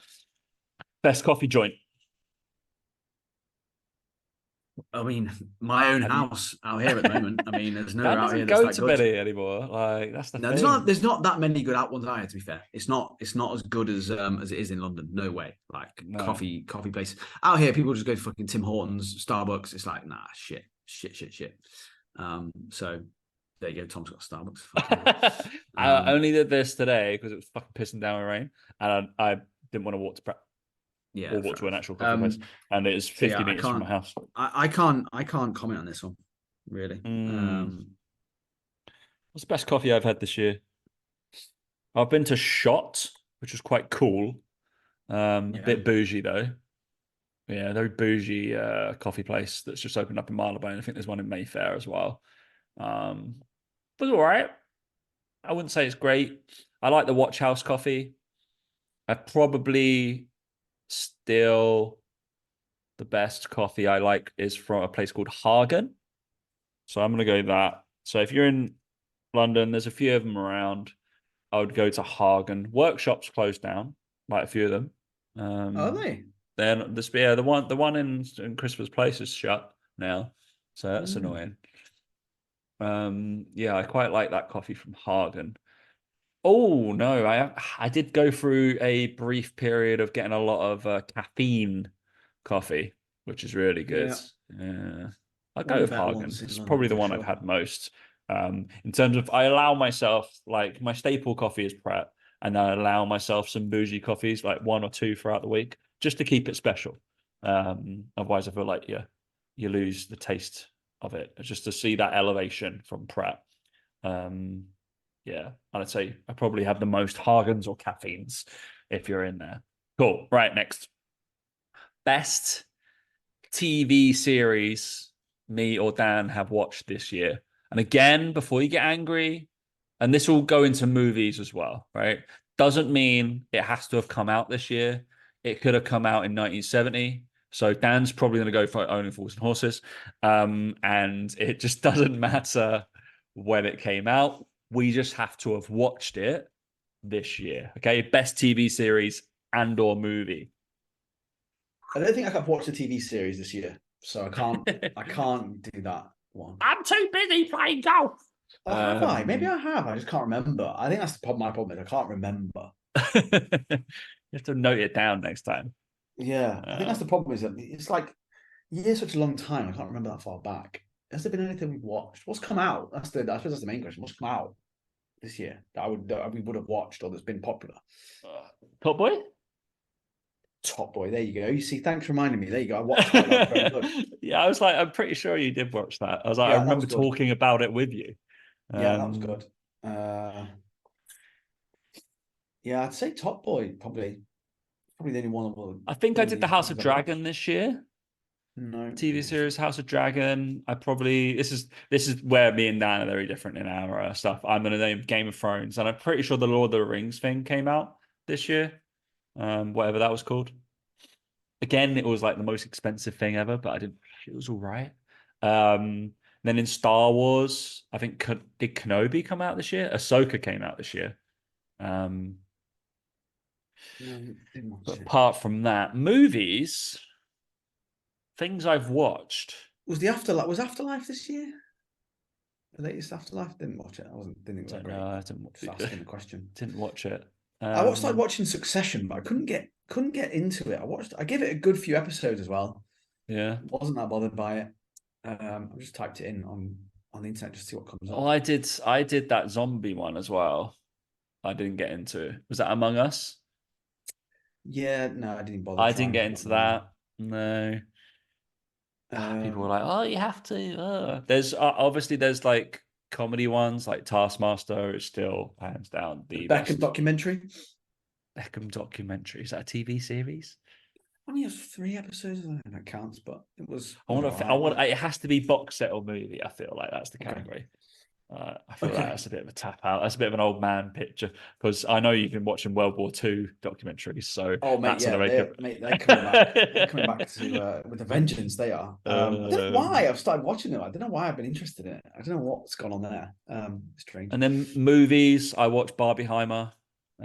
Best coffee joint. I mean, my own house out here at the moment. I mean, there's no that out here that's go to many anymore. Like, that's the thing. There's not that many good out ones out here. To be fair, it's not as good as it is in London. No way. Like coffee places out here, people just go to fucking Tim Hortons, Starbucks. It's like, nah, shit. So there you go. Tom's got Starbucks. I only did this today because it was fucking pissing down with rain, and I didn't want to walk to prep. Yeah, or walk to an actual coffee place, and it's 50 meters from my house. I can't comment on this one, really. What's the best coffee I've had this year? I've been to Shot, which was quite cool. A bit bougie though. Yeah, very bougie coffee place that's just opened up in Marylebone. I think there's one in Mayfair as well. But all right. I wouldn't say it's great. I like the Watch House coffee. probably still the best coffee I like is from a place called Hagen. So I'm going to go that. So if you're in London, there's a few of them around. I would go to Hagen. Workshops closed down, like a few of them. Are they? Then the one in Christmas Place is shut now, so that's annoying. Yeah, I quite like that coffee from Hagen. Oh no, I did go through a brief period of getting a lot of caffeine coffee, which is really good. Yeah. I'll One go of with the better Hagen. ones in It's London probably the for one I've sure. had most. In terms of, I allow myself, like, my staple coffee is Pret, and I allow myself some bougie coffees, like 1 or 2 throughout the week, just to keep it special. Otherwise, I feel like you lose the taste of it. Just to see that elevation from Pret. Yeah, I'd say I probably have the most Hagens or caffeines if you're in there. Cool. Right, next. Best TV series me or Dan have watched this year. And again, before you get angry, and this will go into movies as well, right? Doesn't mean it has to have come out this year. It could have come out in 1970. So Dan's probably going to go for Only Fools and Horses. And it just doesn't matter when it came out. We just have to have watched it this year. Okay. Best TV series and or movie. I don't think I've watched a TV series this year, so I can't do that one. I'm too busy playing golf. Or have I? Maybe I have. I just can't remember. I think that's the problem. My problem is I can't remember. You have to note it down next time. Yeah, I think that's the problem. Is that it's like years such a long time. I can't remember that far back. Has there been anything we've watched? What's come out? I suppose that's the main question. What's come out this year that we would have watched or that's been popular? Top Boy? Top Boy. There you go. You see, thanks for reminding me. There you go. I watched that. That was very good. Yeah, I was like, I'm pretty sure you did watch that. I was like, Yeah, I remember talking about it with you. Yeah, that was good. Yeah, I'd say Top Boy probably the only one. I think I did the House of Dragon this year. No TV series House of Dragon. This is where me and Dan are very different in our stuff. I'm gonna name Game of Thrones, and I'm pretty sure the Lord of the Rings thing came out this year. Whatever that was called. Again, it was like the most expensive thing ever, but it was all right. Then in Star Wars, I think did Kenobi come out this year? Ahsoka came out this year. But apart from that, movies, things I've watched. Was Afterlife this year? The latest Afterlife? Didn't watch it. Didn't think it was that great. I didn't watch it. Asking the question. Didn't watch it. I started watching Succession, but I couldn't get into it. I gave it a good few episodes as well. Yeah. Wasn't that bothered by it. I just typed it in on the internet just to see what comes up. Oh, I did that zombie one as well. I didn't get into it. Was that Among Us? Yeah, no, I didn't bother. I didn't get into that. No. People were like, "Oh, you have to." There's obviously like comedy ones, like Taskmaster is still hands down the Beckham best. documentary. Beckham documentary, is that a TV series? Only has 3 episodes. I don't know if that counts, but it was. I want. It has to be box set or movie. I feel like that's the category. Okay. I feel like that's a bit of a tap out. That's a bit of an old man picture because I know you've been watching World War II documentaries. So mate, they're coming back. They're coming back to with a vengeance. They are. I don't know why I've started watching them. I don't know why I've been interested in it. I don't know what's gone on there. It's strange. And then movies, I watched Barbieheimer. I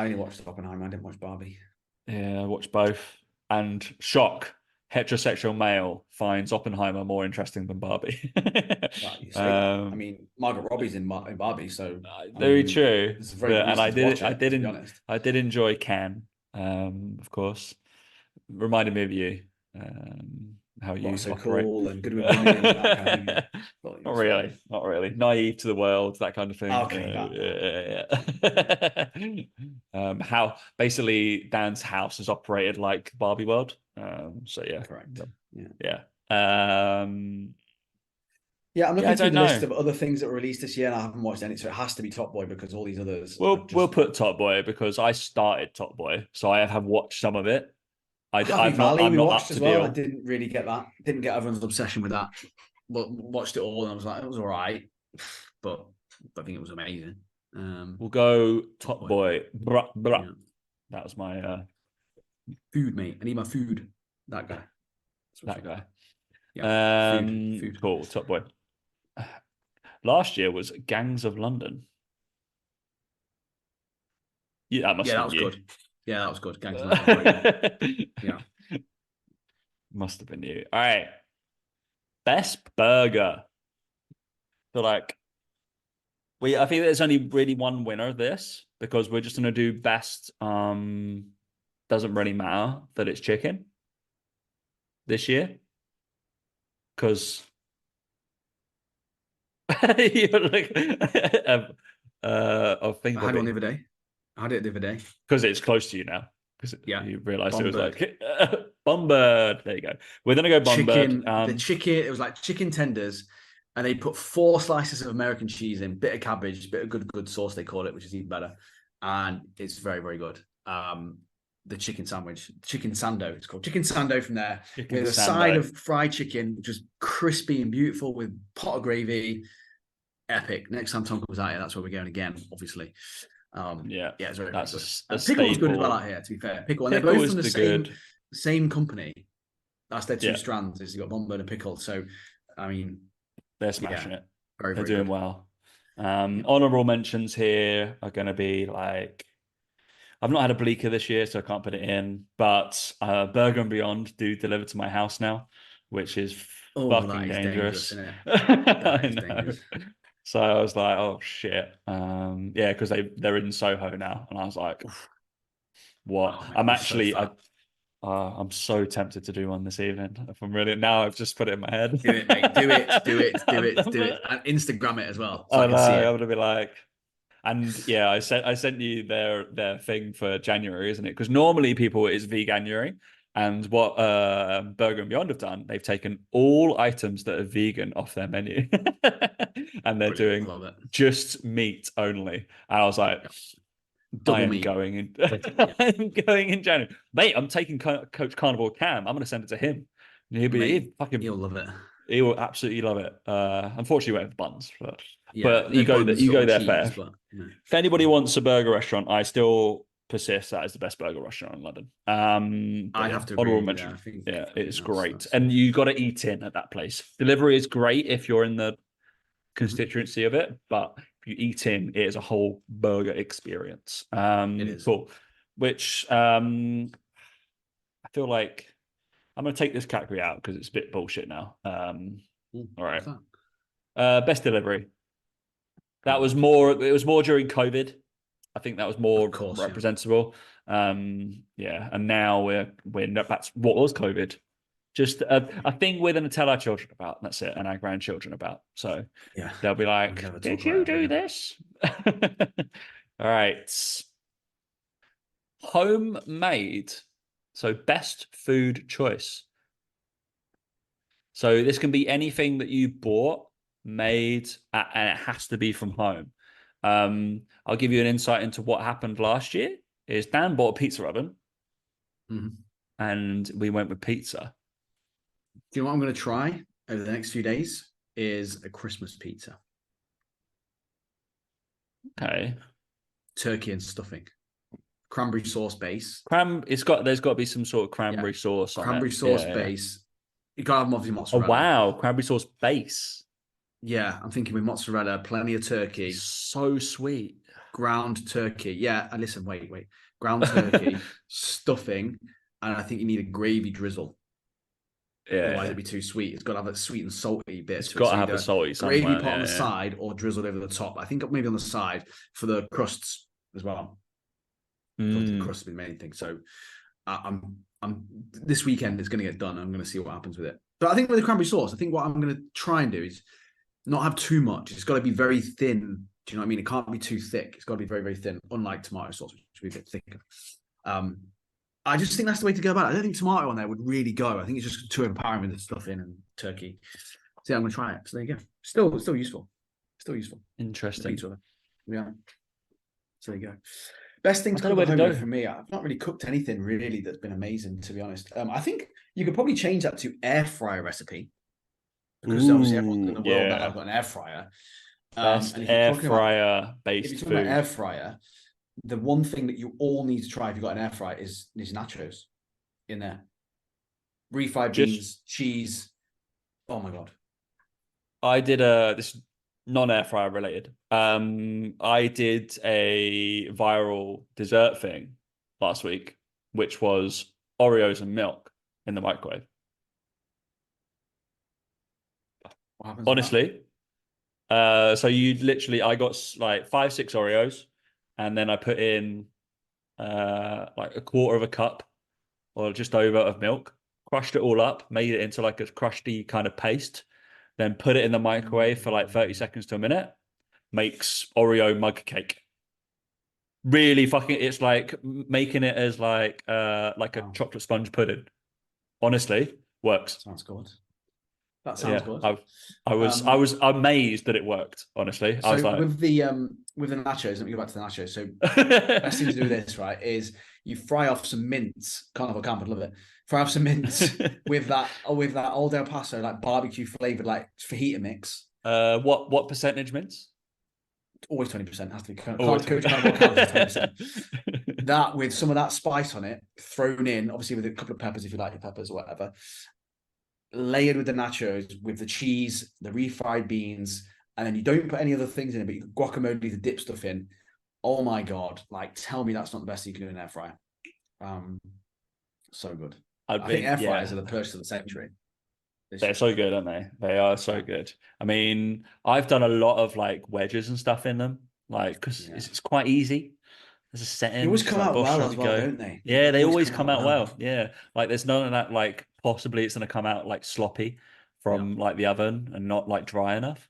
only watched Oppenheimer. I didn't watch Barbie. Yeah, I watched both. And shock. Heterosexual male finds Oppenheimer more interesting than Barbie. You say that. I mean, Margot Robbie's in Barbie, so very true. It's very and I did enjoy Ken, of course. Reminded me of you, how you so operate. Cool and good with women and that kind of thing. Not really. Naive to the world, that kind of thing. Okay. How basically Dan's house is operated like Barbie world. So yeah, correct. Yeah. I'm looking through the list of other things that were released this year, and I haven't watched any. So it has to be Top Boy because all these others. We'll put Top Boy because I started Top Boy, so I have watched some of it. I'm not watched as well. I didn't really get that. Didn't get everyone's obsession with that, but watched it all and I was like, it was all right, but I think it was amazing. We'll go Top Boy. Bruh, bruh. Yeah. That was my Food, mate. I need my food. That guy. that guy. Yeah. Food. Cool. Top Boy. Last year was Gangs of London. Yeah, that must Yeah, that have was been you. good. Yeah, that was good. Gangs of London. Yeah. Must have been you. All right. Best burger. So like I think there's only really one winner of this because we're just gonna do best. Doesn't really matter that it's chicken this year. Because you're like of thing I had one the other day. I had it the other day. because it's close to you now. Because Yeah. you realised it was Bombird. like Bombird. There you go. We're gonna go Bombird. The chicken. It was like chicken tenders, and they put 4 slices of American cheese in, bit of cabbage, bit of good sauce they call it, which is even better, and it's very very good. The chicken sandwich, chicken sando, it's called chicken sando from there, with a side of fried chicken, which is crispy and beautiful with pot of gravy. Epic. Next time Tom comes out here, that's where we're going again, obviously. Yeah, it's very, very good. And Pickle was good as well out here, to be fair. Pickle, and they're both from the same company. That's their two strands. Is you got Bombird and Pickle. So, I mean, they're smashing it. Very, they're very doing good. well. Honorable mentions here are going to be like, I've not had a bleaker this year, so I can't put it in. But Burger and Beyond do deliver to my house now, which is fucking dangerous. Isn't it? I know. Dangerous. So I was like, oh shit. Yeah, because they're in Soho now. And I was like, what? Oh, I'm actually I'm so tempted to do one this evening. If I'm really now, I've just put it in my head. Do it, mate. Do it. And Instagram it as well. So I know, I'm gonna be like, and yeah, I sent you their thing for January, isn't it? Because normally people it's Veganuary. And what Burger and Beyond have done, they've taken all items that are vegan off their menu, and they're doing just meat only. And I was like, I am going in. I'm going in January, mate. I'm taking Coach Carnival Cam. I'm going to send it to him. He'll love it. He will absolutely love it. Unfortunately, we won't have buns, but you go there fair. If anybody wants a burger restaurant, I still persist that is the best burger restaurant in London. I have to agree with that. It's great. And you got to eat in at that place. Delivery is great if you're in the constituency of it, but if you eat in, it is a whole burger experience. It is. Cool. Which I feel like I'm going to take this category out because it's a bit bullshit now. All right. Best delivery. It was more during COVID. I think that was more representable. Yeah. And now we're that's what was COVID. Just a thing we're going to tell our children about. And that's it. And our grandchildren about. So they'll be like, did you do this? All right. Homemade. So best food choice. So this can be anything that you bought, made, and it has to be from home. I'll give you an insight into what happened last year. Is Dan bought a pizza oven, and we went with pizza. Do you know what I'm going to try over the next few days? Is a Christmas pizza. Okay. Turkey and stuffing. Cranberry sauce base. There's got to be some sort of cranberry sauce on cranberry it. Sauce base. You got to have obviously mozzarella. Oh wow, cranberry sauce base. Yeah, I'm thinking with mozzarella, plenty of turkey. So sweet. Ground turkey. Yeah, and listen, wait. Ground turkey, stuffing, and I think you need a gravy drizzle. Yeah. Otherwise it'd be too sweet. It's got to have a sweet and salty bit. It's got to have a salty gravy pot on the side or drizzled over the top. I think maybe on the side for the crusts as well. The crust would be the main thing. So I'm this weekend it's going to get done. I'm going to see what happens with it. But I think with the cranberry sauce, I think what I'm going to try and do is not have too much. It's got to be very thin. Do you know what I mean? It can't be too thick. It's got to be very, very thin, unlike tomato sauce, which should be a bit thicker. I just think that's the way to go about it. I don't think tomato on there would really go. I think it's just too empowering with the stuff in and turkey. So yeah, I'm going to try it. So there you go. Still useful. Still useful. Interesting. Yeah. So there you go. Best thing to cook at home for me. I've not really cooked anything really that's been amazing, to be honest. I think you could probably change that to air fryer recipe because obviously everyone in the world now has got an air fryer. Best And if air you're talking about fryer based food. air fryer, the one thing that you all need to try if you've got an air fryer is nachos in there. Refried beans, cheese. Oh my god. I did this non-air fryer related. I did a viral dessert thing last week, which was Oreos and milk in the microwave. What happens? Honestly, so you literally, I got like 5, 6 Oreos, and then I put in like a quarter of a cup or just over of milk, crushed it all up, made it into like a crusty kind of paste, then put it in the microwave for like 30 seconds to a minute, makes Oreo mug cake. Really fucking, it's like making it as like a chocolate sponge pudding. Honestly, works. Sounds good. That sounds good. I was amazed that it worked. Honestly, so I was like, with the nachos. Let me go back to the nachos. So best thing to do with this, right, is you fry off some mince. Carnival camp, I'd love it. Fry off some mince with that Old El Paso like barbecue flavored like fajita mix. What percentage mince? Always 20%. Has to be. Always Coach Carnival camp is 20%. That with some of that spice on it thrown in, obviously with a couple of peppers if you like your peppers or whatever. Layered with the nachos, with the cheese, the refried beans, and then you don't put any other things in it, but you guacamole to dip stuff in. Oh my god! Like, tell me that's not the best you can do in an air fryer. So good. I think air fryers are the purchase of the century. They're so good, aren't they? They are so good. I mean, I've done a lot of like wedges and stuff in them, like because it's quite easy. There's a setting. They always come out well as well, don't they? Yeah, they always come out well. Yeah, like there's none of that. Like possibly it's going to come out like sloppy from like the oven and not like dry enough.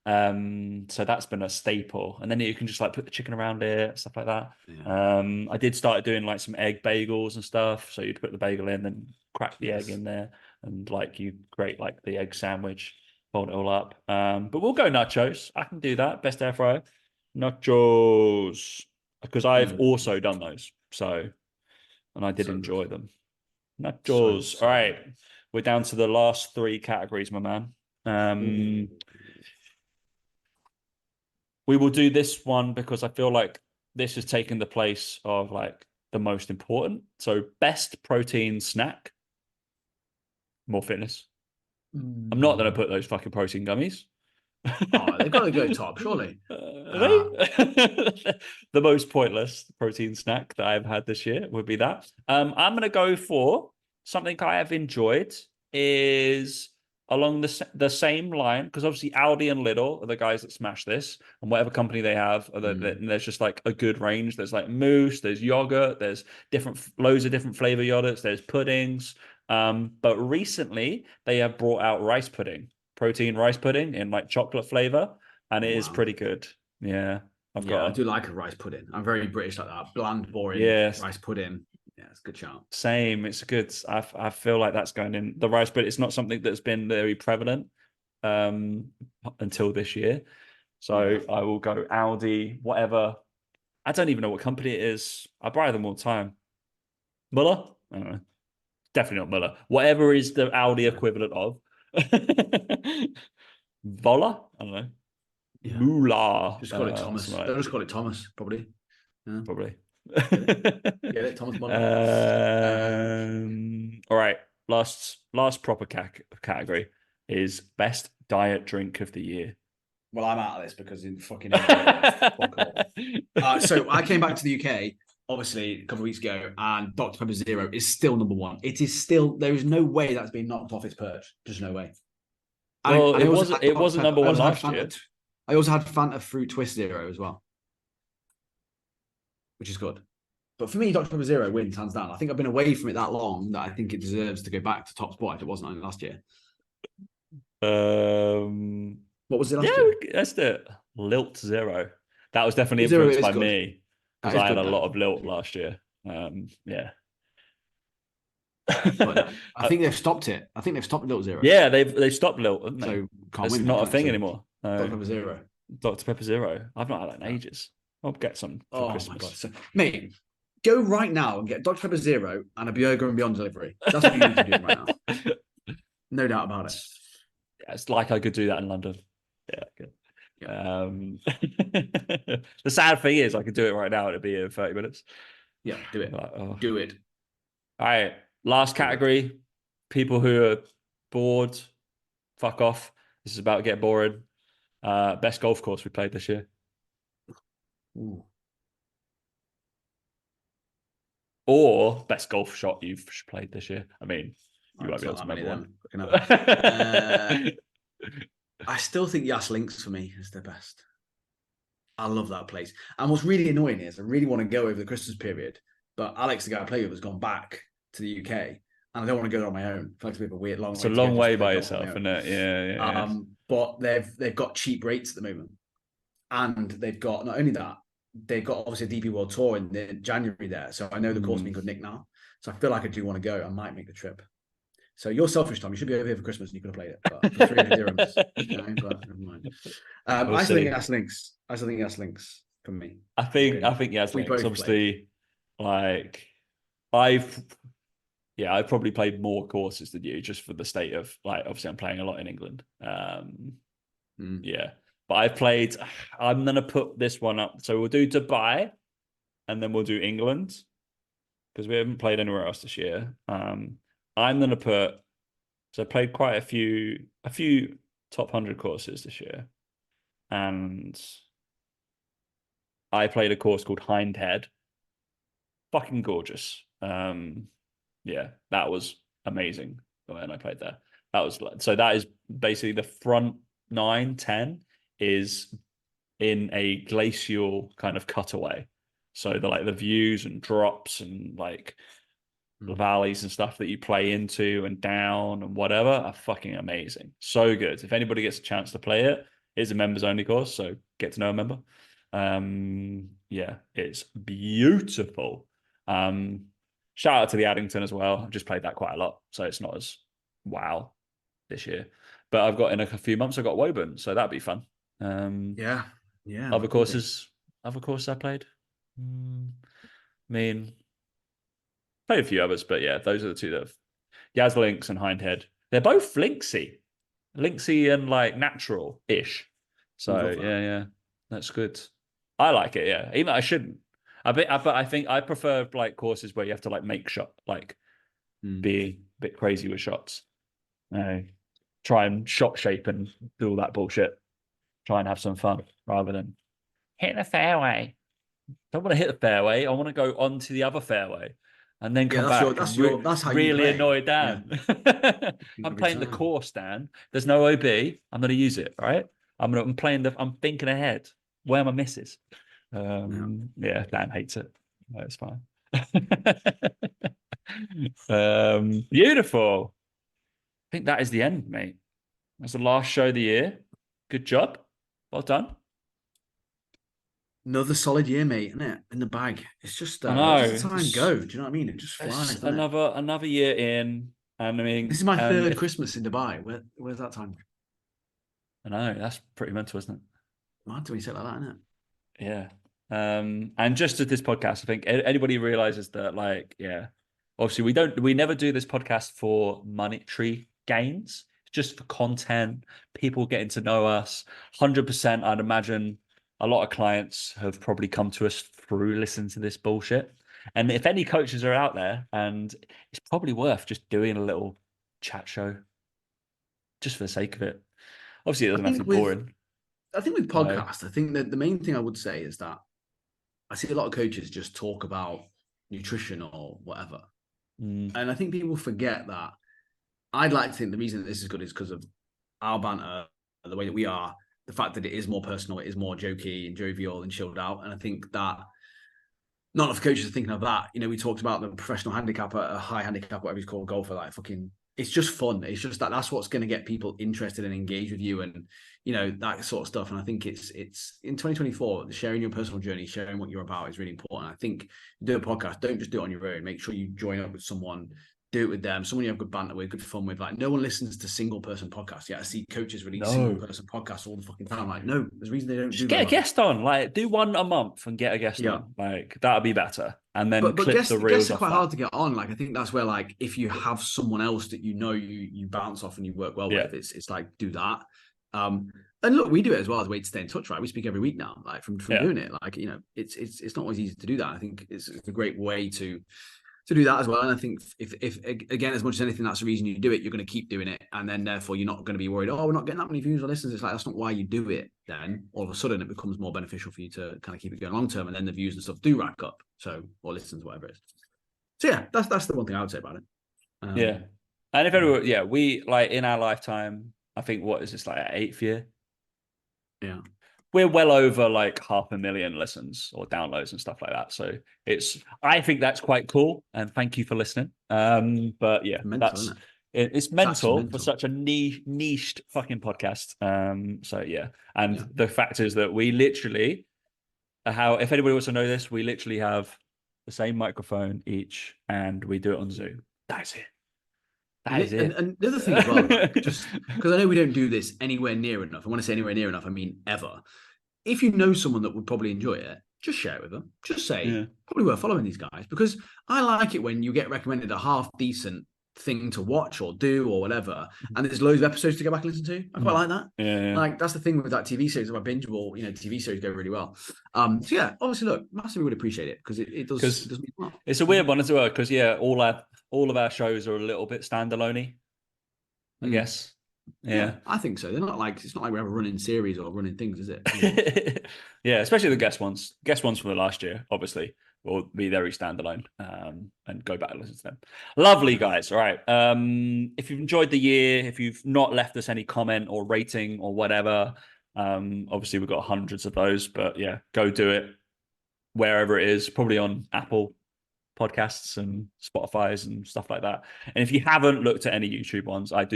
So that's been a staple. And then you can just like put the chicken around it, stuff like that. Yeah. I did start doing like some egg bagels and stuff. So you'd put the bagel in, then crack the egg in there, and like you create like the egg sandwich, fold it all up. But we'll go nachos. I can do that. Best air fryer, nachos. Because I've also done those, and I did enjoy them. Nachos. All right, we're down to the last 3 categories, my man. We will do this one because I feel like this has taken the place of like the most important. So, best protein snack, more fitness. I'm not going to put those fucking protein gummies. Oh, they've got to go top, surely. The most pointless protein snack that I've had this year would be that. I'm going to go for something I have enjoyed is along the same line, because obviously Aldi and Lidl are the guys that smash this, and whatever company they have, there's just like a good range. There's like mousse, there's yogurt, there's loads of different flavor yogurts, there's puddings. But recently they have brought out rice pudding. Protein rice pudding in like chocolate flavor, and it is pretty good. Yeah, I do like a rice pudding. I'm very British like that. Bland, boring rice pudding. Yeah, it's a good shout. Same, it's good. I feel like that's going in the rice, but it's not something that's been very prevalent until this year. So I will go Aldi, whatever. I don't even know what company it is. I buy them all the time. Muller? I don't know. Definitely not Muller. Whatever is the Aldi equivalent of. Vola? I don't know. Yeah. Moolah. Just call it Thomas. They'll just call it Thomas, probably. Yeah. Probably. Get it, Thomas Muller. All right. Last proper category is best diet drink of the year. Well, I'm out of this because in fucking so I came back to the UK obviously a couple of weeks ago, and Dr. Pepper Zero is still number one. It is still, there is no way that's been knocked off its perch. There's no way. Well, it wasn't number one last year. I also had Fanta Fruit Twist Zero as well, which is good. But for me, Dr. Pepper Zero wins hands down. I think I've been away from it that long that I think it deserves to go back to top spot if it wasn't on last year. What was it last year? Let's do it. Lilt Zero. That was definitely influenced by me because I had a lot of Lilt last year. Yeah. But I think they've stopped it. I think they've stopped Lilt Zero. Yeah, they've stopped Lilt, haven't they? So it's not a thing anymore. Dr. Pepper Zero. Dr. Pepper Zero. I've not had that in ages. I'll get some for Christmas. My God. So, mate, go right now and get Dr. Pepper Zero and a Bioga and Beyond delivery. That's what you need to do right now. No doubt about it. Yeah, it's like I could do that in London. Yeah, good. The sad thing is I could do it right now and it'd be in 30 minutes. Yeah, do it. Like, oh. Do it. All right. Last category. People who are bored. Fuck off. This is about to get boring. Best golf course we played this year. Ooh. Or best golf shot you've played this year. I mean, you won't be able to remember one. I still think Yas Links for me is the best. I love that place. And what's really annoying is I really want to go over the Christmas period, but Alex, the guy I play with, has gone back to the UK, and I don't want to go there on my own. I feel like it's a bit of a weird long way. It's a long way by yourself, isn't it? Yeah. But they've got cheap rates at the moment, and they've got not only that, they've got obviously a DP World Tour in January there. So I know the course being good nick now. So I feel like I do want to go. I might make the trip. So you're selfish, Tom. You should be over here for Christmas and you could have played it. But for 300 dirhams, but never mind. I still think Yas Links. I still think Yas Links for me. I think Yas Links. Obviously, like I've probably played more courses than you, just for the state of, like, obviously I'm playing a lot in England. Yeah. But I'm going to put this one up. So we'll do Dubai and then we'll do England because we haven't played anywhere else this year. I'm going to I played quite a few top 100 courses this year. And I played a course called Hindhead. Fucking gorgeous. Yeah, that was amazing when I played there. That is basically the front 9, 10 is in a glacial kind of cutaway. So the views and drops and like the valleys and stuff that you play into and down and whatever are fucking amazing. So good. If anybody gets a chance to play it, it's a members only course, so get to know a member. Yeah, it's beautiful. Shout out to the Addington as well. I've just played that quite a lot, so it's not as wow this year. But I've got in a few months, I've got Woburn, so that'd be fun. Yeah. Other courses I played. Played a few others, but yeah, those are the two that have. Yas Links and Hindhead. They're both linksy and like natural-ish. So yeah, that's good. I like it. Yeah, even I shouldn't. But I think I prefer like courses where you have to like make shot, like be a bit crazy with shots. Try and shot shape and do all that bullshit. Try and have some fun rather than hit the fairway. Don't want to hit the fairway. I want to go onto the other fairway and then come back. That's how really you annoy Dan. Yeah. I'm playing the course, Dan. There's no OB. I'm going to use it. Right. I'm thinking ahead. Where are my misses? Yeah, Dan hates it. No, it's fine. Beautiful. I think that is the end, mate. That's the last show of the year. Good job. Well done. Another solid year, mate, isn't it? In the bag. It's just I know. Time go. Do you know what I mean? It just flies. Another year in, and I mean, this is my third Christmas in Dubai. Where's that time? I know, that's pretty mental, isn't it? Mad when you say it like that, isn't it? Yeah. And just at this podcast, I think anybody realizes that, like, yeah, obviously we never do this podcast for monetary gains. It's just for content, people getting to know us. 100%, I'd imagine a lot of clients have probably come to us through listening to this bullshit. And if any coaches are out there, and it's probably worth just doing a little chat show just for the sake of it. Obviously, it doesn't have to be boring. I think with podcasts, I think that the main thing I would say is that I see a lot of coaches just talk about nutrition or whatever. And I think people forget that. I'd like to think the reason that this is good is because of our banter, the way that we are, the fact that it is more personal, it is more jokey and jovial and chilled out. And I think that not enough coaches are thinking of that. You know, we talked about the professional handicapper, a high handicap, whatever he's called, golfer, like fucking, it's just fun. It's just that's what's going to get people interested and engaged with you and, you know, that sort of stuff. And I think it's in 2024, sharing your personal journey, sharing what you're about is really important. I think do a podcast, don't just do it on your own. Make sure you join up with someone, do it with them, someone you have good banter with, good fun with. Like, no one listens to single person podcasts. Yeah, I see coaches release single person podcasts all the fucking time. Like, no, there's a reason they don't just get a guest on. Like, do one a month and get a guest on. Like, that'd be better. And then clip the reels. Guests are quite hard to get on. Like, I think that's where, like, if you have someone else that you know you bounce off and you work well with, it's like do that. And look, we do it as well as a way to stay in touch, right? We speak every week now, like from Yeah. doing it. Like, it's not always easy to do that. I think it's a great way to do that as well. And I think if again, as much as anything, that's the reason you do it, you're going to keep doing it. And then therefore you're not going to be worried, oh, we're not getting that many views or listens. It's like, that's not why you do it. Then all of a sudden it becomes more beneficial for you to kind of keep it going long term. And then the views and stuff do rack up. So, or listens, whatever it is. So yeah, that's the one thing I would say about it. Yeah. And if anyone, we like in our lifetime, I think what is this, like our 8th year? Yeah. We're well over like 500,000 listens or downloads and stuff like that. So I think that's quite cool. And thank you for listening. But yeah, mental, it's mental mental for such a niched fucking podcast. So yeah. And the fact is that we literally, if anybody wants to know this, we literally have the same microphone each and we do it on Zoom. That's it. That is it. And the other thing as well, like, just because I know we don't do this anywhere near enough. I want to say anywhere near enough, I mean ever. If you know someone that would probably enjoy it, just share it with them. Just say, probably worth following these guys, because I like it when you get recommended a half decent thing to watch or do or whatever, and there's loads of episodes to go back and listen to. I quite like that. Yeah. Like that's the thing with that TV series. If I bingeable, TV series go really well. So yeah, obviously, look, massively would appreciate it because it does mean well. It's a weird one as well because all of our shows are a little bit standalone-y, I guess. Yeah, I think so. They're not like, it's not like we have a running series or running things, is it? Yeah, especially the guest ones. Guest ones from the last year, obviously, will be very standalone. And go back and listen to them. Lovely guys. All right. If you've enjoyed the year, if you've not left us any comment or rating or whatever, obviously we've got hundreds of those, but yeah, go do it wherever it is, probably on Apple Podcasts and Spotify's and stuff like that. And if you haven't looked at any YouTube ones, I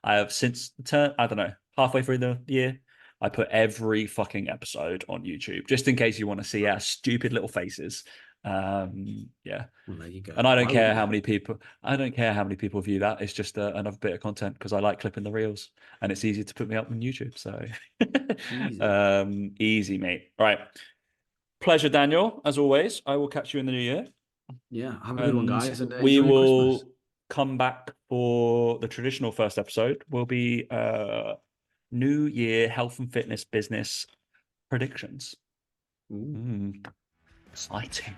have since I don't know, halfway through the year, I put every fucking episode on YouTube just in case you want to see our stupid little faces. Yeah. Well, there you go. And I don't care how many people view that. It's just another bit of content because I like clipping the reels and it's easy to put me up on YouTube. So easy, mate. All right. Pleasure, Daniel, as always. I will catch you in the new year. Yeah, have a good one, guys. And we will Christmas. come back for the traditional first episode. Will be New Year health and fitness business predictions. Exciting.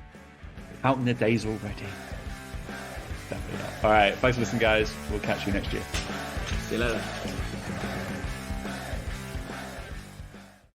Counting the days already. Definitely not. All right, thanks for listening, guys. We'll catch you next year. See you later.